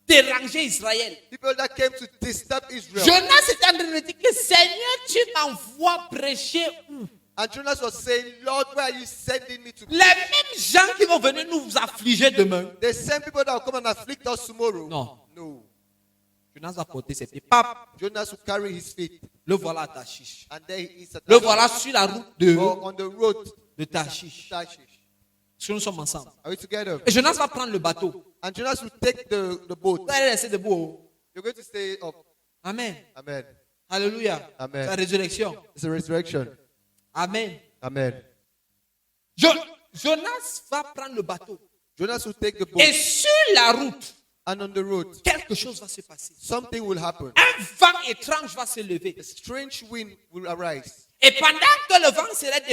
déranger Israël. People that came to disturb Israel. Jonas était en train de dire que Seigneur, tu m'envoies prêcher où? And Jonas was saying, Lord, where are you sending me to? Les mêmes gens qui vont venir nous affliger demain. The same people that will come and afflict us tomorrow. Non. No. Jonas va porter ses pieds. Pap, Jonas will carry his feet. le voilà à Tachish. And there he is at Le Tarshish. voilà sur la route Or on the road de to Tachish. Tarshish. Est-ce que nous sommes ensemble? Are we together? Et Jonas va prendre le bateau. And Jonas will take the boat. Vous allez rester debout. You're going to stay up. Amen. Amen. Alléluia. Amen. La résurrection. It's a resurrection. Amen. Amen. Jonas va prendre le bateau. Jonas will take the boat. Et sur la route, And on the road, quelque chose va se passer. something will happen. Un vent étrange va se lever. A strange wind will arise. Et pendant que le vent serait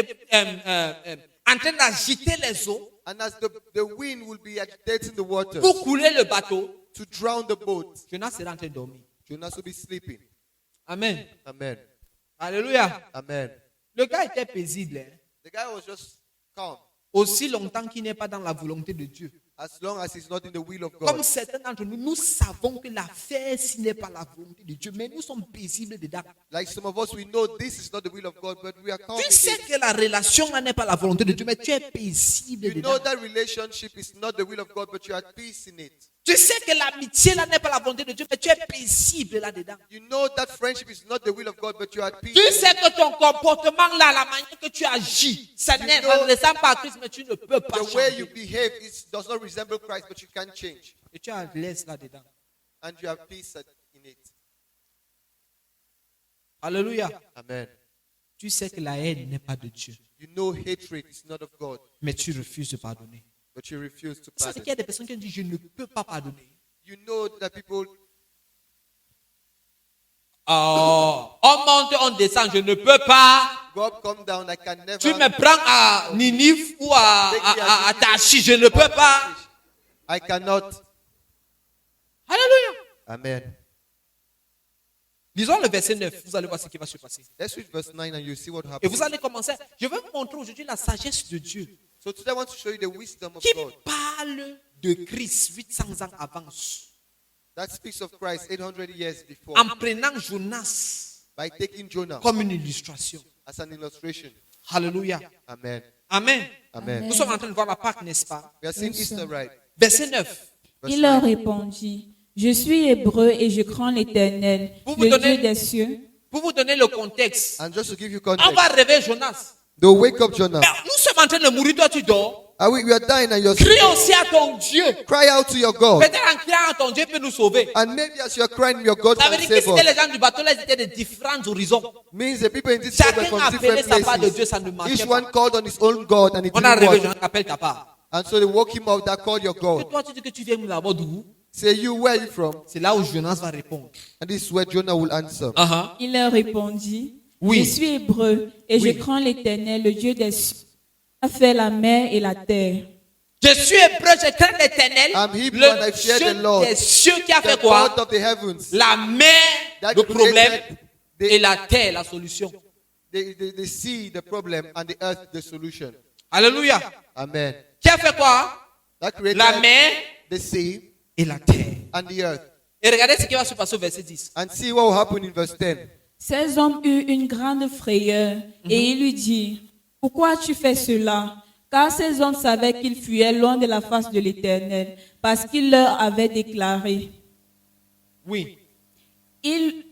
en train d'agiter les eaux And as the wind will be agitating the waters pour couler le bateau, to drown the boat, Jonas sera en train de dormir. Jonas will be sleeping. Amen. Amen. Alléluia. Amen. Le gars était paisible. Hein? The guy was just calm. Aussi longtemps qu'il n'est pas dans la volonté de Dieu. As long as he's not in the will of Comme God. certains d'entre nous, nous savons que l'affaire, ce n'est pas la volonté de Dieu, mais nous sommes paisibles dedans. Like some of us, we know this is not the will of God, but we are calm. Tu in sais it. que la relation là n'est pas la volonté de Dieu, mais tu es paisible You dedans. know that relationship is not the will of God, but you are at peace in it. Tu sais que l'amitié là n'est pas la volonté de Dieu, mais tu es paisible là-dedans. You know that friendship is not the will of God, but you are at peace. Tu sais que ton comportement là, la manière que tu agis, ça ne ressemble pas à Christ, mais tu ne peux pas The way you changer. behave does not resemble Christ, but you can change. Et tu es à l'aise là-dedans. And you have peace in it. Alléluia. Amen. Tu sais que la haine n'est pas de Dieu, You know hatred is not of God, mais tu refuses de pardonner. but you refuse to Ça, c'est pardon. qu'il y a des personnes qui disent je ne peux pas pardonner. You know that people, Oh, on monte, on descend, je ne peux pas. God come down, I can never. Tu me prends à Ninive ou à Tachi, je ne peux pas. I cannot. Alléluia. Amen. Lisons le verset 9, vous allez voir ce qui va se passer. Let's read verse 9 and you see what Et happens. vous allez commencer. Je vais vous montrer aujourd'hui la sagesse de Dieu So today I want to show you the wisdom of qui God parle de Christ 800 ans avant, that speaks of Christ 800 years before en prenant Jonas by taking Jonah comme une illustration. as an illustration. Alléluia. Amen. Amen. Amen. Nous sommes en train de voir la Pâque, n'est-ce pas? We are seeing Easter, right? Verset 9. Verse Il leur 9. répondit, je suis hébreu et je crains l'Éternel, Vous vous le donnez- Dieu des cieux. Pour vous donner le contexte, And just to give you on context, va réveiller Jonas. they'll wake up Jonah. Mais nous sommes en train de mourir, toi tu dors. We are dying and you're Crie aussi à ton Dieu. cry out to your God. Peut-être en criant à ton Dieu peut nous sauver. And maybe as you're crying, your God Ça veut can dire que save c'était us. les gens du bateau, là, ils étaient de différents horizons. Means the people in this world were Chacun a from appelé different sa part de Dieu, places. ça ne marchait Each pas. one called on his own God and it On a didn't réveillé work. Jonas, appelle ta part. And so they woke him up that called your Et God. toi, tu dis que tu viens là-bas d'où? Say, you, where are you from? C'est là où Jonas va répondre. And this is where Jonah will answer. Il leur répondit, Oui. je suis hébreu et Oui. je crains l'Éternel, le Dieu des cieux, qui a fait la mer et la terre. Je suis hébreu, je crains l'Éternel, I'm Hebrew and I le fear the Dieu Lord. des cieux qui a The fait quoi? God of the heavens. La mer, That le problème, created et la terre, la solution. the sea, the problem, and the earth, the solution. Alléluia. Amen. Qui a fait quoi? That created La mer the sea et la terre. and the earth. Et regardez ce qui va se passer au verset 10. And see what will happen in verse 10. Ces hommes eurent une grande frayeur et ils lui dirent, pourquoi as-tu fait cela? Car ces hommes savaient qu'ils fuyaient loin de la face de l'Éternel, parce qu'il leur avait déclaré. Oui. Ils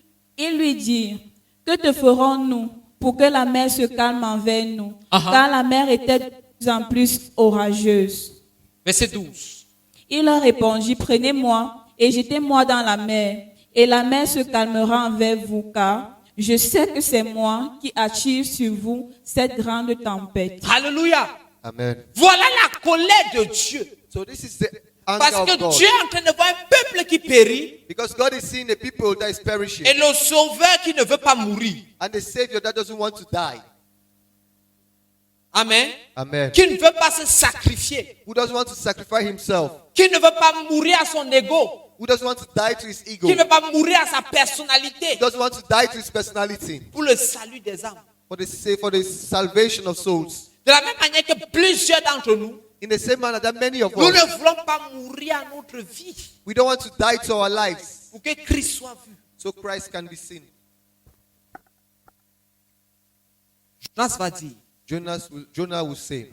lui dirent, que te ferons-nous pour que la mer se calme envers nous? Car la mer était de plus en plus orageuse. Verset 12. Il leur répondit, prenez-moi et jetez-moi dans la mer, et la mer se calmera envers vous, car je sais que c'est moi qui attire sur vous cette grande tempête. Alléluia. Amen. Voilà la colère de Dieu. So this is the Parce anger que of God. Dieu est en train de voir un peuple qui périt Because God is seeing the people that is perishing et le sauveur qui ne veut pas mourir. and the Savior that doesn't want to die. Amen. Amen. Qui ne veut pas se sacrifier. Who doesn't want to sacrifice himself? Qui ne veut pas mourir à son ego. Who doesn't want to die to his ego? Qui ne veut pas mourir à sa personnalité Who doesn't want to die to his personality? pour le salut des âmes. For the salvation of souls. De la même manière que plusieurs d'entre nous, In the same manner that many of nous us, ne voulons pas mourir à notre vie we don't want to die to our lives pour que Christ soit vu. so Christ can be seen. Jonas va dire, Jonah will say,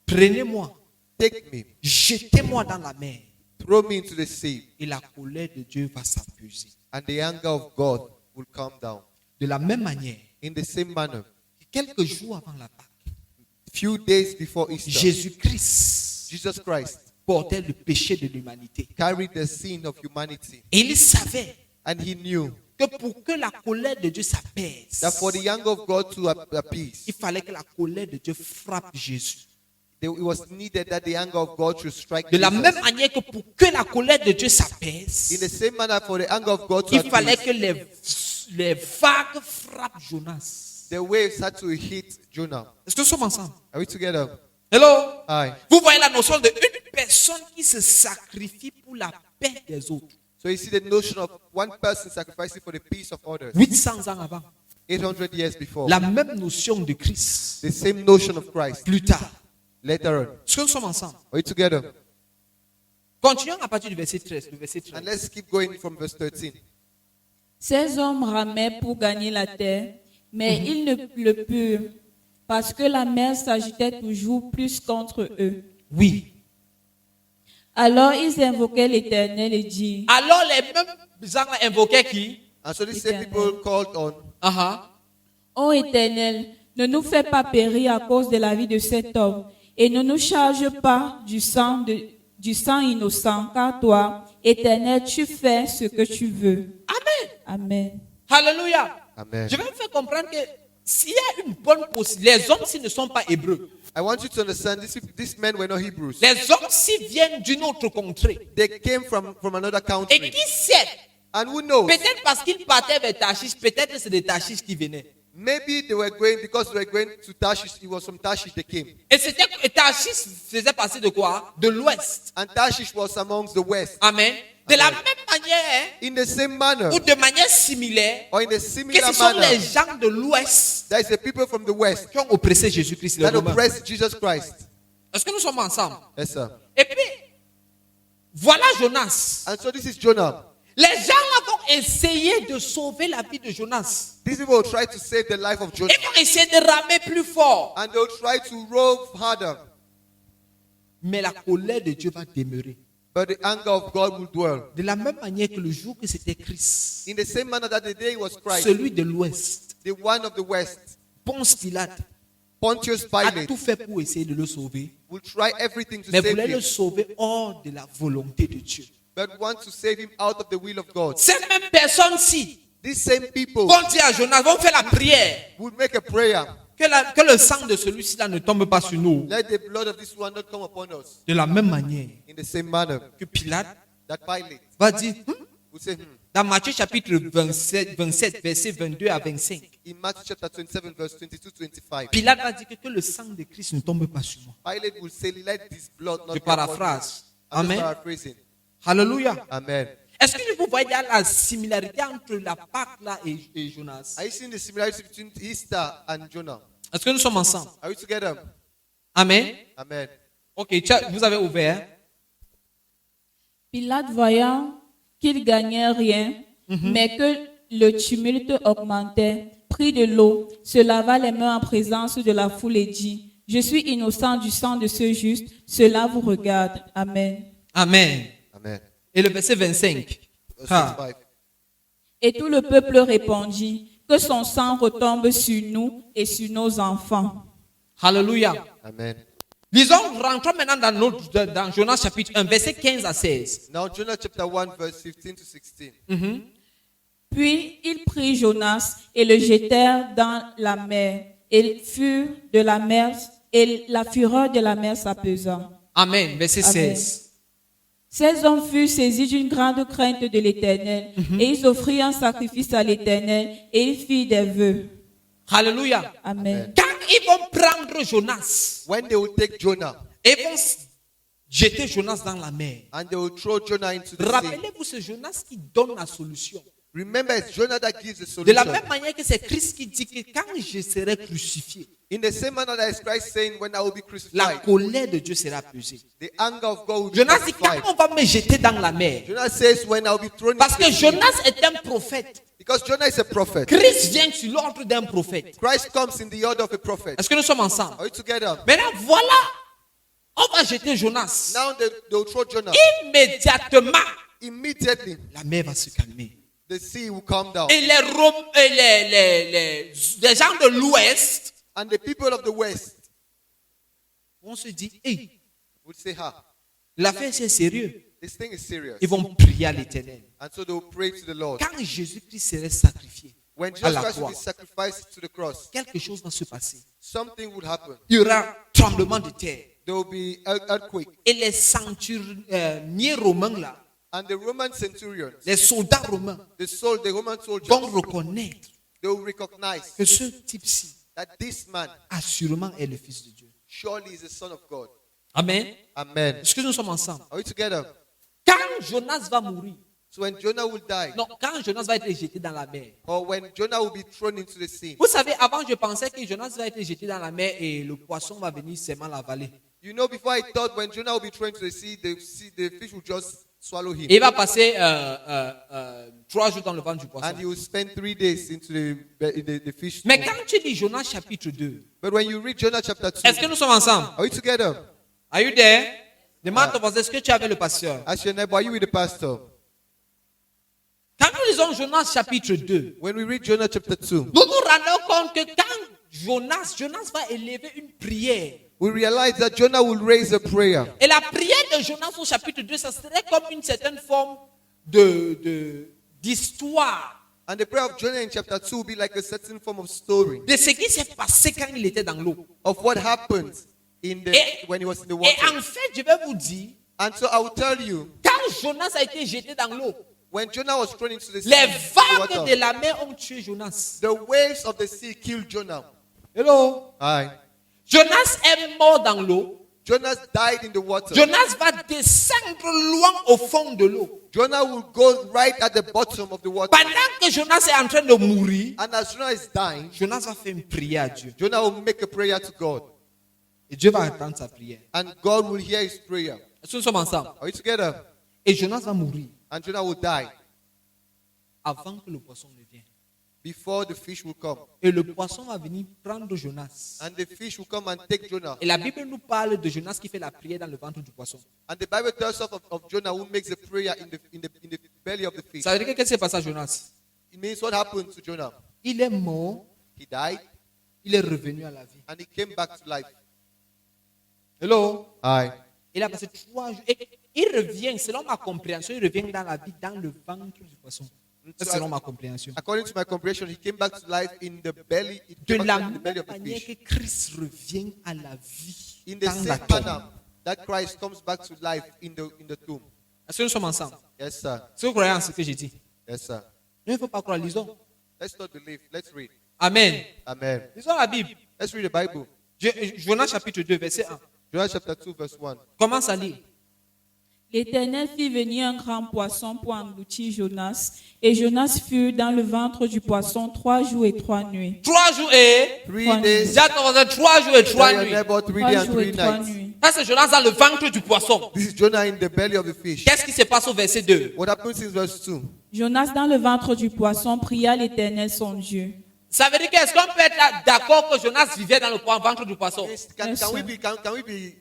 prenez-moi, take me, jetez-moi dans la mer throw me into the sea, et la colère de Dieu va s'apaiser. and the anger of God will come down. De la même manière, In the same manner, quelques jours avant la Pâque, few days before Easter, Jésus-Christ Jesus Christ portait le péché de l'humanité. carried the sin of humanity, Et il savait and he knew que pour que la colère de Dieu s'apaise, that for the anger of God to appease, il fallait que la colère de Dieu frappe Jésus. it was needed that the anger of God should strike De la Jesus. même manière que pour que la colère de Dieu In the s'apaise, same manner, for the anger of God to il fallait appease, que les vagues frappent Jonas. the waves had to hit Jonah. Est-ce que nous sommes ensemble? Are we together? Hello? Aye. Vous voyez la notion de une personne qui se sacrifie pour la paix des autres. So you see the notion of one person sacrificing for the peace of others. 800 ans avant. 800 years before. La même notion de Christ. The same notion of Christ. Plus tard. Later on. Est-ce que nous sommes ensemble? Are we together? Continuons à partir du verset 13. Le verset 13. And let's keep going from verse 13. Ces hommes ramaient pour gagner la terre, mais ils ne le purent, parce que la mer s'agitait toujours plus contre eux. Oui. Alors ils invoquaient l'Éternel et dirent, Alors les mêmes gens invoquaient qui? And so these same people called on, Ô Éternel, ne nous fais pas périr à cause de la vie de cet homme, et ne nous charge pas du sang innocent, car toi, Éternel, tu fais ce que tu veux. Amen. Amen. Alléluia. Amen. Je vais vous faire comprendre que s'il y a une bonne possibilité, les hommes s'ils ne sont pas hébreux, I want you to understand these men were not Hebrews. les hommes s'ils viennent d'une autre contrée, They came from another et country. qui sait, And who knows? peut-être parce qu'ils partaient vers Tarshish, peut-être que c'est des Tarshish qui venaient. Maybe they were going, because they were going to Tarshish, it was from Tarshish they came. Et Tarshish faisait partie de quoi? De l'ouest. And Tarshish was amongst the west. Amen. De la Amen. même manière, In the same manner, ou de manière similaire, or in a que similar ce sont les manner, gens de l'ouest there is the people from the west qui ont oppressé Jésus-Christ, les that Romains. oppressed Jesus Christ. Est-ce que nous sommes ensemble? Yes, sir. Et puis, voilà Jonas. And so this is Jonah. Les gens vont essayer de sauver la vie de Jonas. These people will try to save the life of Jonah. Ils vont essayer de ramer plus fort. And they'll try to row harder. Mais la colère de Dieu va demeurer. But the anger of God will dwell. De la même manière que le jour que c'était Christ, In the same manner that the day was Christ, celui de l'Ouest, the one of the west, Ponce Pilate, Pontius a Pilate, tout fait pour essayer de le sauver. will try everything to Mais save voulait le him, sauver hors de la volonté de Dieu. but want to save him out of the will of God. Ces mêmes personnes-ci These same people vont dire à Jonas, vont faire la prière. would make a prayer. Que le sang de celui-ci-là ne tombe pas sur nous. Let the blood of this one not come upon us. De la même manière In the same manner que Pilate that Pilate va dire, would say, dans Matthieu chapitre 27, verset 22 à 25, in Matthew chapter 27, verse 22-25, Pilate va dire que le sang de Christ ne tombe pas sur moi. Pilate will say, let this blood not Je be upon paraphrase. you. I'm just Amen. paraphrasing. Alléluia. Amen. Est-ce que vous voyez la similarité entre la Pâque là et Jonas? Are you seeing the similarity between Easter and Jonah? Est-ce que nous sommes ensemble? Are we together? Amen. Amen. Ok, vous avez ouvert. Pilate, voyant qu'il gagnait rien, mais que le tumulte augmentait, prit de l'eau, se lava les mains en présence de la foule et dit, je suis innocent du sang de ce juste, cela vous regarde. Amen. Amen. Amen. Et le verset 25. Verse Ah. 25. Et tout le peuple répondit, que son sang retombe sur nous et sur nos enfants. Alléluia. Amen. Lisons, rentrons maintenant dans Jonas chapitre 1, verset 15 à 16. Now Jonah chapter 1, verse 15 to 16. Puis ils prirent Jonas et le jetèrent dans la mer. Et furent de la mer, et la fureur de la mer s'apaisa. Amen. Verset Amen. 16. Ces hommes furent saisis d'une grande crainte de l'Éternel, et ils offrirent un sacrifice à l'Éternel, et ils firent des vœux. Alléluia. Amen. Quand ils vont prendre Jonas, When they will take Jonah ils vont jeter Jonas dans la mer. and they will throw Jonah into the sea. Rappelez-vous, c'est Jonas qui donne la solution. Remember, it's Jonah that gives the De la solution. même manière que c'est Christ qui dit que quand je serai crucifié, In the same manner that is Christ saying, when I will be la crucified, colère de Dieu sera pesée. the anger of God will be Jonas dit, quand satisfied. on va me jeter dans la mer, Jonas says, when I will be thrown parce into que the sea. Jonas est un prophète. Because Jonah is a prophet. Christ vient sur l'ordre d'un prophète. Christ comes in the order of a prophet. Est-ce que nous sommes ensemble? Are we together? Maintenant, voilà, on va jeter Jonas. Now they will throw Jonah. Immédiatement, Immediately, la mer va se calmer. the sea will calm down. Et les gens de l'Ouest And the people of the West vont se dire, hey, would say, l'affaire c'est sérieux. this thing is serious. Ils vont prier à l'Éternel. And so they will pray to the Lord. Quand Jésus-Christ serait sacrifié When à Jesus la Christ will croix, be sacrificed to the cross, quelque chose va se passer. something would happen. Il y aura tremblement de terre. There will be an earthquake. Et les centurions romains là, And the Roman centurions, les soldats romains the Roman vont soldiers, reconnaître they will recognize que ce type-ci that this man assurément est le Fils de Dieu. surely is the Son of God. Amen. Amen. Est-ce que nous sommes ensemble? Are we together? Quand Jonas va mourir, So when Jonah will die, non, quand Jonas va être jeté dans la mer. or when Jonah will be thrown into the sea, Vous savez, avant je pensais que Jonas va être jeté dans la mer et le poisson va venir seulement l'avaler. you know, before I thought when Jonah will be thrown into the sea, the fish will just swallow him. Et il va passer 3 jours dans le ventre du poisson. And he will spend 3 days into the fish. Mais quand tu lis Jonas chapitre 2, But when you read Jonah chapter 2, est-ce que nous sommes ensemble? are we together? Are you there? Demande ton voisin, est-ce que tu es avec le pasteur? Ask your neighbor, are you with the pastor? Quand nous lisons Jonas chapitre 2, When we read Jonah chapter 2, nous nous rendons compte que quand Jonas va élever une prière. we realize that Jonah will raise a prayer. Et la prière de Jonas au chapitre 2, ça serait comme une certaine forme d'histoire And the prayer of Jonah in chapter 2 will be like a certain form of story de ce qui s'est passé quand il était dans l'eau. of what happened when he was in the Et water. en fait, je vais vous dire, And so I will tell you, quand Jonas a été jeté dans l'eau, when Jonah was thrown into the sea, les the vagues water, de la mer ont tué Jonas. the waves of the sea killed Jonah. Hello. Aye. Jonas est mort dans l'eau. Jonas died in the water. Jonas va descendre loin au fond de l'eau. Jonah will go right at the bottom of the water. Pendant que Jonas est en train de mourir, And as Jonah is dying, Jonas va faire une prière à Dieu. Jonah will make a prayer to God. Et Dieu va entendre sa prière. And God will hear his prayer. Est-ce que nous sommes ensemble? Are we together? Et Jonas va mourir And Jonah will die avant que le poisson ne vienne. before the fish will come. Et le poisson va venir prendre Jonas. And the fish will come and take Jonah. Et la Bible nous parle de Jonas qui fait la prière dans le ventre du poisson. And the Bible tells us of Jonah who makes a prayer in the belly of the fish. Ça veut dire que qu'est-ce qui s'est passé à Jonas? It means what happened to Jonah? Il est mort, He died il est revenu à la vie. and he came back to life. Hello? Aye. Il a passé 3 jours. Et il revient, selon ma compréhension, il revient dans la vie, dans le ventre du poisson. C'est selon ma compréhension. According to my comprehension, he came back to life in the belly, De la in the même belly of the manière fish. que Christ revient à la vie In the dans la same tombe. manner that Christ comes back to life in the tomb. Est-ce que nous sommes ensemble? Yes, sir. Est-ce que vous croyez en ce que j'ai dit? Yes, sir. Il ne faut pas croire, lisons. Let's not believe. Let's read. Amen. Amen. Lisons la Bible. Let's read the Bible. Jonas chapitre 2, verset 1. Jonah chapter 2, verse 1. Commence à lire. L'Éternel fit venir un grand poisson pour engloutir Jonas, et Jonas fut dans le ventre du poisson 3 jours et 3 nuits. 3 jours et... 3 days. Dis à ton voisin, 3 jours et 3 Tell your nuits. neighbor 3 3 days and jours et 3 3 nights. nuits. Ça, c'est Jonas dans le ventre du poisson. This is Jonah in the belly of the fish. Qu'est-ce qui se passe au verset 2? What happens in verse 2? Jonas dans le ventre du poisson pria l'Éternel son Dieu. Ça veut dire qu'est-ce qu'on peut être d'accord que Jonas vivait dans le ventre du poisson? Can Yes, we sir. be? Can we be?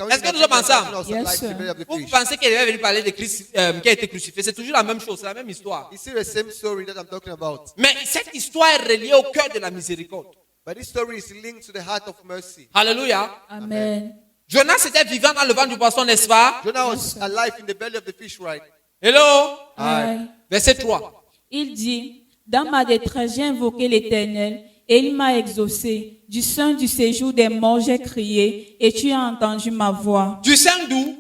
Est-ce que nous sommes ensemble? Also Yes, like sir. the belly of the Vous fish. pensez qu'il devait venir parler de Christ qui a été crucifié? C'est toujours la même chose, c'est la même histoire. You see the same story that I'm talking about. Mais cette histoire est reliée au cœur de la miséricorde. But this story is linked to the heart of mercy. Alléluia. Amen. Jonas était vivant dans le ventre du poisson, n'est-ce pas? Jonah was alive in the belly of the fish, right? Hello? Aye. Verset 3. Il dit, dans ma détresse, j'ai invoqué l'Éternel et il m'a exaucé. Du sein du séjour des morts, j'ai crié et tu as entendu ma voix. Du sein d'où?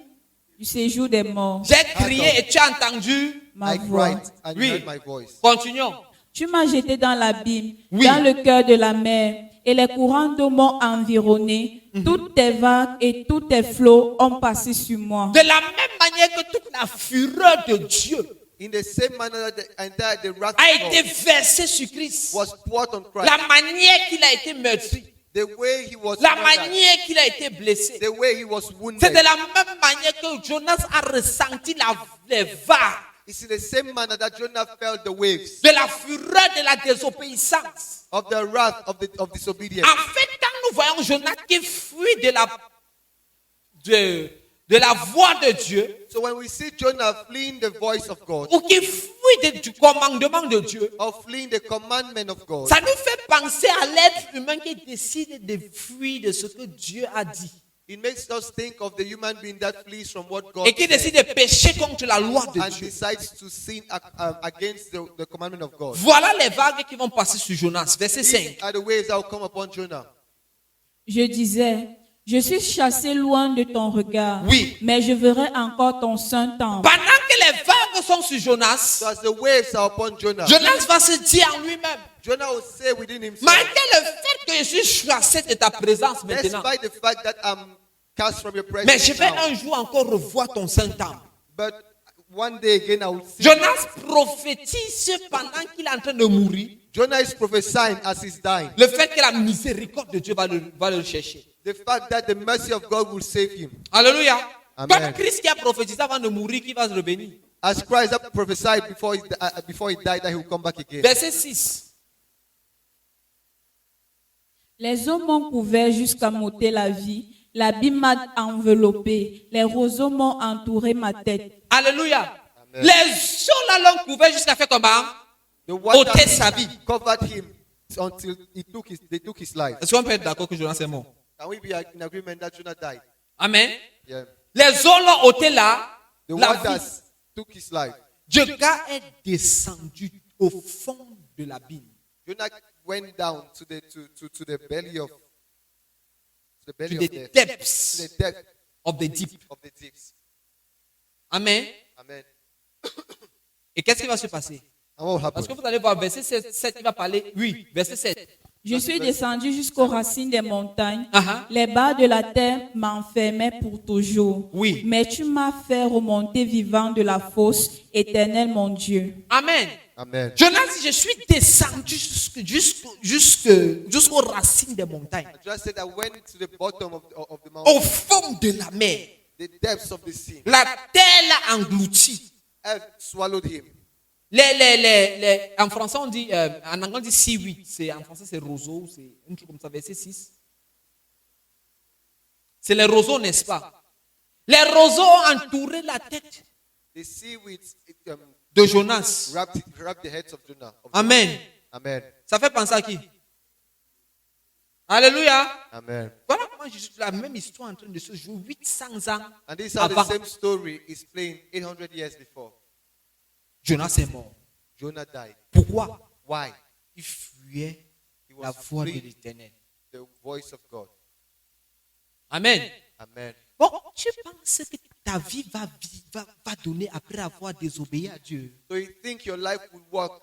Du séjour des morts, J'ai crié et tu as entendu. ma I voix. cried and you Oui. heard my voice. Continuons. Tu m'as jeté dans l'abîme, Oui. dans le cœur de la mer, et les courants d'eau m'ont environné. Toutes tes vagues et tous tes flots ont passé sur moi. De la même manière que toute la fureur de Dieu In the same manner that the wrath a of été God versée sur Christ. was poured on Christ. La manière qu'il a été meurtri. The way he was La murdered, manière qu'il a été blessé. the way he was C'est wounded. de la même manière que Jonas a ressenti les vagues It's in the same manner that Jonah felt the waves de la fureur de la désobéissance. of the wrath of disobedience. En fait, quand nous voyons Jonas qui fuit de la voix de Dieu, So when we see Jonah fleeing the voice of God, ou qui fuit du commandement de Dieu, or fleeing the commandment of God, ça nous fait penser à l'être humain qui décide de fuir de ce que Dieu a dit it makes us think of the human being that flees from what God et qui said décide de pécher contre la loi de and Dieu. decides to sin against the commandment of God. Voilà les vagues qui vont passer sur Jonas. Verset 5. These are the waves that will come upon Jonah. Je disais, je suis chassé loin de ton regard, Oui. mais je verrai encore ton saint temple. Pendant que les vagues sont sur Jonas, So as the waves are upon Jonah, Jonas va se dire en lui-même, Jonah will say within himself, malgré le fait que je suis chassé de ta présence maintenant, despite the fact that I'm cast from your mais je presence vais now, un jour encore revoir ton saint temple. but one day again I will see. Jonas prophétise pendant qu'il est en train de mourir Jonah is prophesying as he's dying. le fait que la miséricorde de Dieu va le chercher. The fact that the mercy of God will save him. Alléluia. Amen. Comme Christ qui a prophétisé avant de mourir qu'il va revenir. As Christ had prophesied before he died that he will come back again. Verset 6. Les eaux m'ont couvert jusqu'à m'ôter la vie. L'abîme m'a enveloppé. Les roseaux m'ont entouré ma tête. Alléluia. Les eaux là l'ont couvert jusqu'à faire comment? The water Ôter sa vie. covered him until they took his life. Est-ce qu'on peut être d'accord que Jonas est mort? Can we be in agreement that Jonah died? Amen. Yeah. Les eaux l'ont ôté là. The La vie. waters took his life. Jonah est descendu au fond de l'abîme. Jonah went down to the belly of To death. the To depths the depth of the deep. of the deeps. Amen. Amen. Et qu'est-ce qui va se passer? And what Parce happened? que vous allez voir, verset 7, il va parler. Oui, verset 7. Je suis descendu jusqu'aux racines des montagnes. Uh-huh. Les bas de la terre m'enfermaient pour toujours. Oui. Mais tu m'as fait remonter vivant de la fosse, Éternel mon Dieu. Amen. Amen. Jonas dit, je suis descendu jusqu'aux racines des montagnes, I just said I went to the bottom of the mountain, au fond de la mer. the depths of the sea. La terre l'a englouti. Earth swallowed him. En français, on dit, en anglais, on dit seaweed. En français, c'est roseau. C'est un truc comme ça, verset 6. C'est les roseaux, n'est-ce pas? Les roseaux ont entouré la tête The seaweeds de Jonas. wrapped the heads of Jonah. Amen. Amen. Ça fait penser à qui? Alléluia. Amen. Voilà comment la même histoire en train de se jouer 800 ans And this is how avant. the same story is playing 800 years before. Jonas est mort. Jonah died. Pourquoi? Why? Il fuyait He la was voix de fleeing l'Éternel. the voice of God. Amen. Amen. Bon, tu penses que ta vie va donner après avoir désobéi à Dieu? So you think your life will work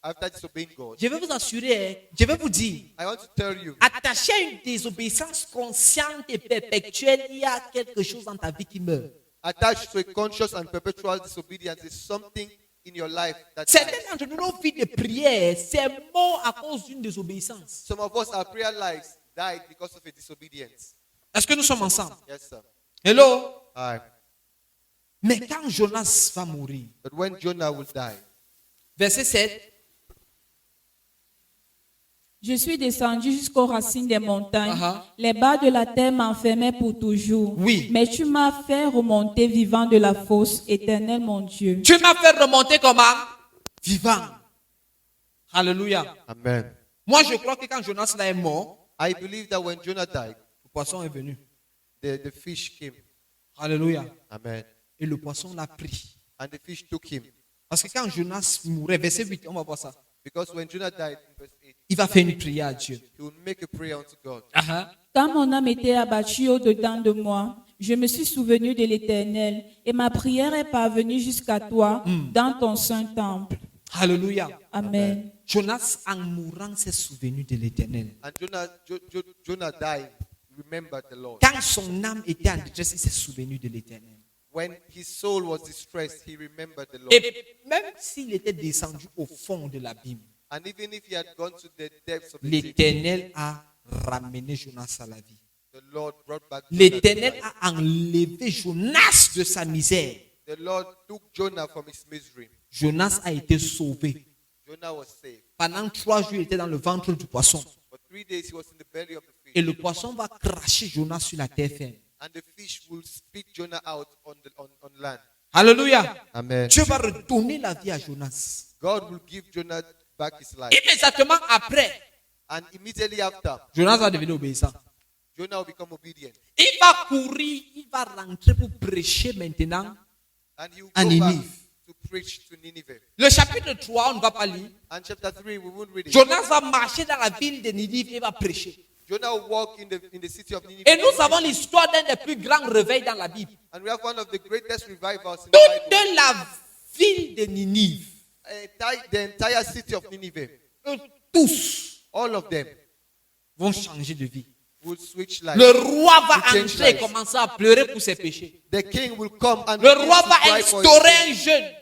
after disobeying God? Je vais vous assurer, je vais vous dire, I want to tell you, attaché à une désobéissance consciente et perpétuelle, il y a quelque chose dans ta vie qui meurt. attached to a conscious and perpetual disobedience is something in your life that Certains dies. d'entre nous, nos vies de prière, c'est mort à cause d'une désobéissance. Some of us, our prayer lives died because of a disobedience. Est-ce que nous sommes ensemble? Yes, sir. Hello? Aye. Mais quand Jonas va mourir, But when Jonah will die, verset 7, Je suis descendu jusqu'aux racines des montagnes. Uh-huh. Les bas de la terre m'enfermaient pour toujours. Oui. Mais tu m'as fait remonter vivant de la fosse, Éternel mon Dieu. tu m'as fait remonter comment? Vivant. Alléluia. Amen. Moi, je crois que quand Jonas là est mort, I believe that when Jonah died, le poisson est venu. the fish came. Alléluia. Amen. Et le poisson l'a pris. And the fish took him. Parce que quand Jonas mourait, verset 8, on va voir ça. Because when Jonah died, in verse 8, Il va faire une prière à Dieu. he would make a prayer unto God. Quand mon âme était abattue au-dedans de moi, je me suis souvenu de l'Éternel et ma prière est parvenue jusqu'à toi dans ton saint temple. Alléluia. Amen. Jonas, en mourant, s'est souvenu de l'Éternel. And Jonah died, remembered the Lord. Quand son âme était en détresse, il s'est souvenu de l'Éternel. When his soul was distressed, he remembered the Lord. Et même s'il était descendu au fond de l'abîme, And even if he had gone to the depths of the sea, l'Éternel a ramené Jonas à la vie. the Lord brought back Jonah to L'Éternel life. a enlevé Jonas de sa misère. The Lord took Jonah from his misery. Jonas a été sauvé. Jonah was saved. Pendant 3 jours, il était dans le ventre du poisson. For 3 days, he was in the belly of the fish. Et le poisson va cracher Jonas sur la terre ferme. And the fish will spit Jonah out on land. Alléluia. Amen. Dieu va redonner la vie à Jonas. God will give Jonah back his life. Immédiatement après, And immediately after, Jonas va devenir obéissant. Jonah will become obedient. Il va courir, il va rentrer pour prêcher maintenant. And he will À go back Ninive. to preach to Nineveh. Le chapitre 3, on ne va pas lire. And chapter 3, we won't read it. Jonas va marcher dans la ville de Ninive et va prêcher. Jonah will walk in the city of Nineveh. Et nous avons l'histoire d'un des plus grands réveils dans la Bible. And we have one of the greatest revivals in the Bible. Toute la ville de Ninive, The entire city of Nineveh, tous all of them vont changer de vie. will switch lives. Le roi va To change entrer et lives. commencer à pleurer pour ses péchés. The king will come and Le begin roi to va cry for his instaurer sin. un jeûne.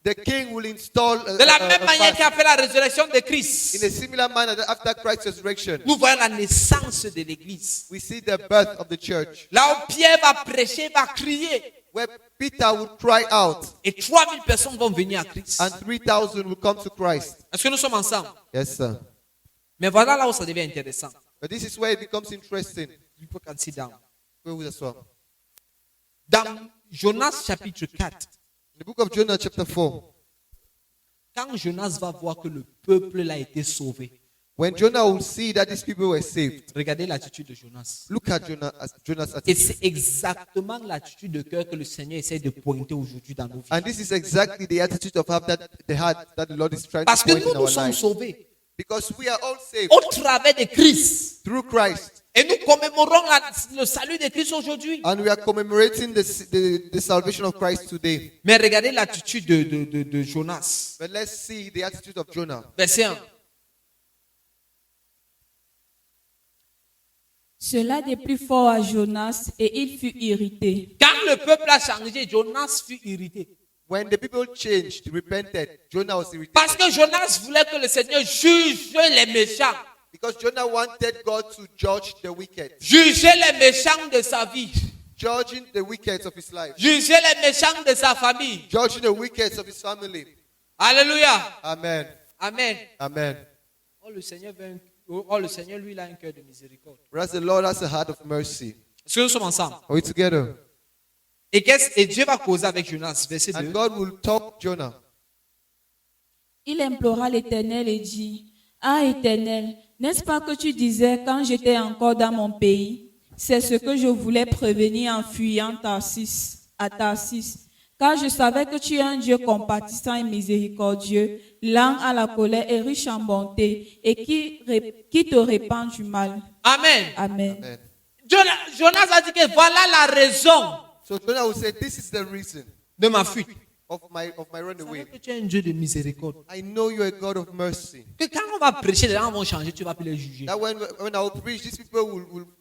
The king will install De la même manière qu'il fast. a fait la résurrection de In a Christ. similar manner that after Christ's resurrection, Nous voyons la naissance de l'église. we see the birth of the church, Là où Pierre va prêcher, va crier. where Peter would cry out Et 3000 personnes vont venir à Christ. and 3,000 will come to Christ. Est-ce que nous sommes ensemble? Yes, sir. Mais voilà là où ça devient intéressant. But this is where it becomes interesting. People can sit down. pouvez vous asseoir. Dans Jonas chapitre 4, In the book of Jonah, chapter 4, quand Jonas va voir que le peuple là a été sauvé, when Jonah will see that these people were saved, regardez l'attitude de Jonas. look at Jonah's Et attitude. c'est exactement l'attitude de cœur que le Seigneur essaie de pointer aujourd'hui dans nos vies. And this is exactly the attitude of heart that the Lord is trying Parce to que point nous, in nous our sommes lives. sauvés Because we are all saved au travers de Christ. through Christ. Et nous commémorons le salut de Christ aujourd'hui. And we are commemorating the salvation of Christ today. Mais regardez l'attitude de Jonas. But let's see the attitude of Jonah. Verset 1. Cela déplut fort à Jonas et il fut irrité. Quand le peuple a changé, Jonas fut irrité. When the people changed, repented, Jonah was irritated. Parce que Jonas voulait que le Seigneur juge les méchants. Because Jonah wanted God to judge the wicked. Juger les méchants de sa vie. Judging the wicked of his life. Juger les méchants de sa famille. Judging the wicked of his family. Alléluia. Amen. Amen. Amen. Oh, le Seigneur, lui, il a un cœur de miséricorde. Whereas the Lord has a heart of mercy. Est-ce que nous sommes ensemble? Are we together? Et Dieu va causer avec Jonas. Verset 2. And God will talk to Jonah. Il implora l'Éternel et dit, ah Éternel, n'est-ce pas que tu disais quand j'étais encore dans mon pays, c'est ce que je voulais prévenir en fuyant à Tarsis, car je savais que tu es un Dieu compatissant et miséricordieux, lent à la colère et riche en bonté, et qui te répand du mal. Amen. Amen. Amen. Jonas a dit que voilà la raison So Jonah will say, this is the reason de ma fuite. of my Je savais runaway. que tu es un Dieu de miséricorde. I know you're a God of mercy. Que quand on va prêcher, les gens vont changer, tu vas plus les juger. That when I will preach, these people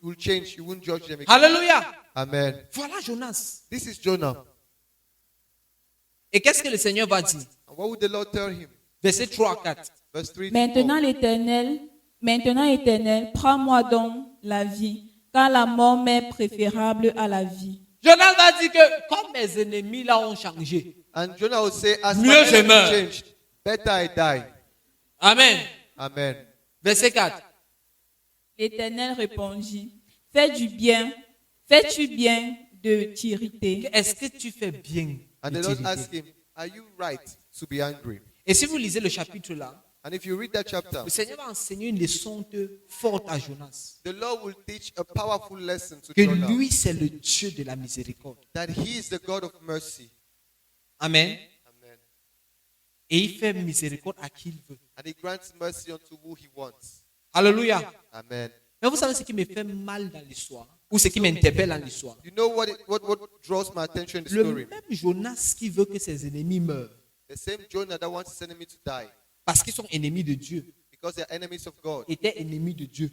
will change. You won't judge them again. Alléluia. Amen. Voilà Jonas. This is Jonah. Et qu'est-ce que le Seigneur va dire? And what would the Lord tell him? Verset 3 à 4. Verse 3 to 4. Maintenant l'Éternel, prends-moi donc la vie, car la mort m'est préférable à la vie. Jonas va dire que comme mes ennemis là ont changé. And Jonah will say, as Mieux my je enemy meurs. changed, better I die. Amen. Amen. Verset 4. L'Éternel répondit, fais-tu bien de t'irriter? Est-ce que tu fais bien And de the Lord t'irriter? asked him, are you right to be angry? Et si vous lisez le chapitre là, And if you read that chapter, le Seigneur va enseigner une leçon forte à Jonas. the Lord will teach a powerful lesson to Que Jonah. lui, c'est le Dieu de la miséricorde. That he is the God of mercy. Amen. Amen. Et il fait miséricorde à qui il veut. And he grants mercy unto who he wants. Alléluia. Amen. Mais vous savez ce qui me fait mal dans l'histoire, ou ce qui m'interpelle dans l'histoire. You know what draws my attention in the Le story? même Jonas qui veut que ses ennemis meurent, The same Jonah that wants his enemy to die parce qu'ils sont ennemis de Dieu, because they are enemies of God, était ennemi de Dieu.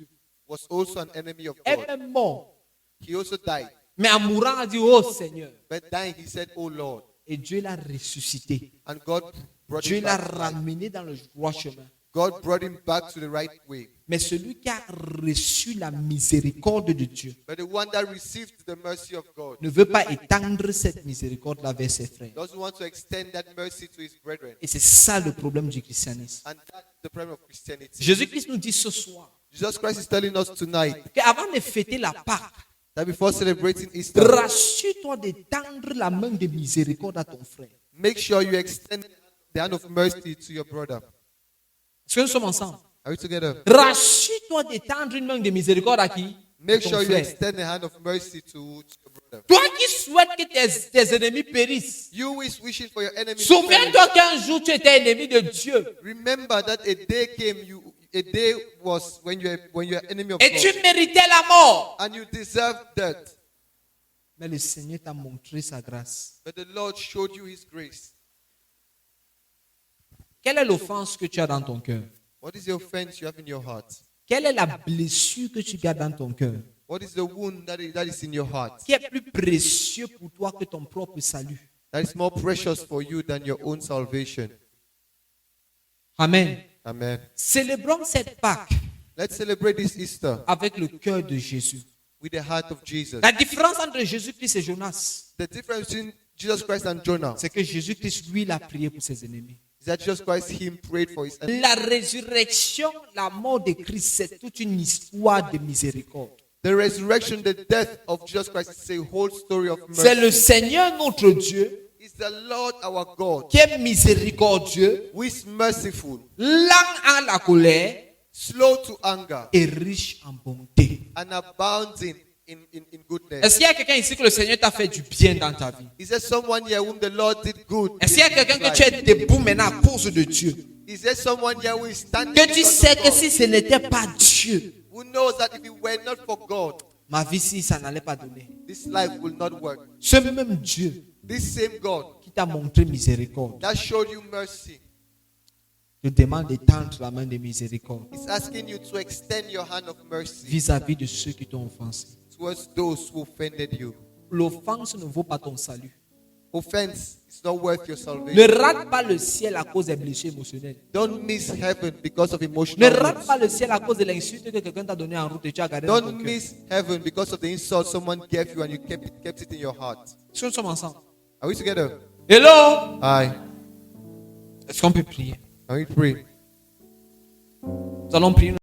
was also an enemy of Elle God. est mort. He also died. Mais en mourant, a dit, oh Seigneur. But dying, he said, oh Lord. Et Dieu l'a ressuscité. And God brought Dieu him l'a back to life. ramené dans le droit chemin. God brought him back to the right way. Mais celui qui a reçu la miséricorde de Dieu But the one that received the mercy of God ne veut pas étendre cette miséricorde-là vers ses frères. doesn't want to extend that mercy to his brethren. Et c'est ça le problème du christianisme. And that's the problem of Christianity. Jésus-Christ nous dit ce soir Jesus Christ is telling us tonight qu'avant de fêter la Pâque, that before celebrating Easter, rassure-toi d'étendre la main de miséricorde à ton frère. make sure you extend the hand of mercy to your brother. Est-ce que nous sommes ensemble? Are we together? Rassure-toi d'étendre une main de miséricorde à qui? Make Ton sure you frère. extend the hand of mercy to your brother. Toi qui souhaites que tes ennemis périssent, You who is wishing for your enemy to perish, souviens-toi qu'un jour tu étais ennemi de Dieu remember that a day came, a day was when you are enemy of et God, tu méritais la mort. and you deserved death. Mais le Seigneur t'a montré sa grâce. But the Lord showed you His grace. Quelle est l'offense que tu as dans ton cœur? What is the offense you have in your heart? Quelle est la blessure que tu gardes dans ton cœur? What is the wound that is in your heart? Qui est plus précieux pour toi que ton propre salut? That is more precious for you than your own salvation. Amen. Amen. Célébrons cette Pâque Let's celebrate this Easter avec le cœur de Jésus. with the heart of Jesus. La différence entre Jésus-Christ et Jonas, The difference between Jesus Christ and Jonah c'est que Jésus-Christ, lui, il a prié pour ses ennemis. is that Jesus Christ, Him, prayed for His enemies. La résurrection, la mort de Christ, c'est toute une histoire de miséricorde. The resurrection, the death of Jesus Christ is a whole story of C'est le mercy. Seigneur notre Dieu It's the Lord our God qui est miséricordieux, who is merciful, lent à la colère slow to anger, et riche en bonté. and abounding in goodness. Est-ce qu'il y a quelqu'un ici que le Seigneur t'a fait du bien dans ta vie? Is there someone here whom the Lord did good? Est-ce qu'il y a quelqu'un que tu es debout maintenant à cause de Dieu? Is there someone here who is standing Que tu because sais of que God? si ce n'était pas Dieu, Who knows that if it were not for God, ma vie si ça n'allait pas donner. this life will not work. Ce même Dieu This same God qui t'a montré miséricorde, that showed you mercy te demande d'étendre la main de miséricorde is asking you to extend your hand of mercy vis-à-vis de ceux qui t'ont offensé. towards those who offended you. L'offense ne vaut pas ton salut. Offense is not worth your Ne salvation. rate pas le ciel à cause des blessures émotionnelles. Don't miss heaven because of Ne emotional rate wounds. pas le ciel à cause de l'insulte que quelqu'un t'a donnée en route et tu as gardé dans ton Don't cœur. miss heaven because of the insult someone gave you and you kept it in your heart. Est-ce que nous sommes ensemble? Are we together? Hello? Aye. Est-ce qu'on peut prier? Are we pray? Nous allons prier.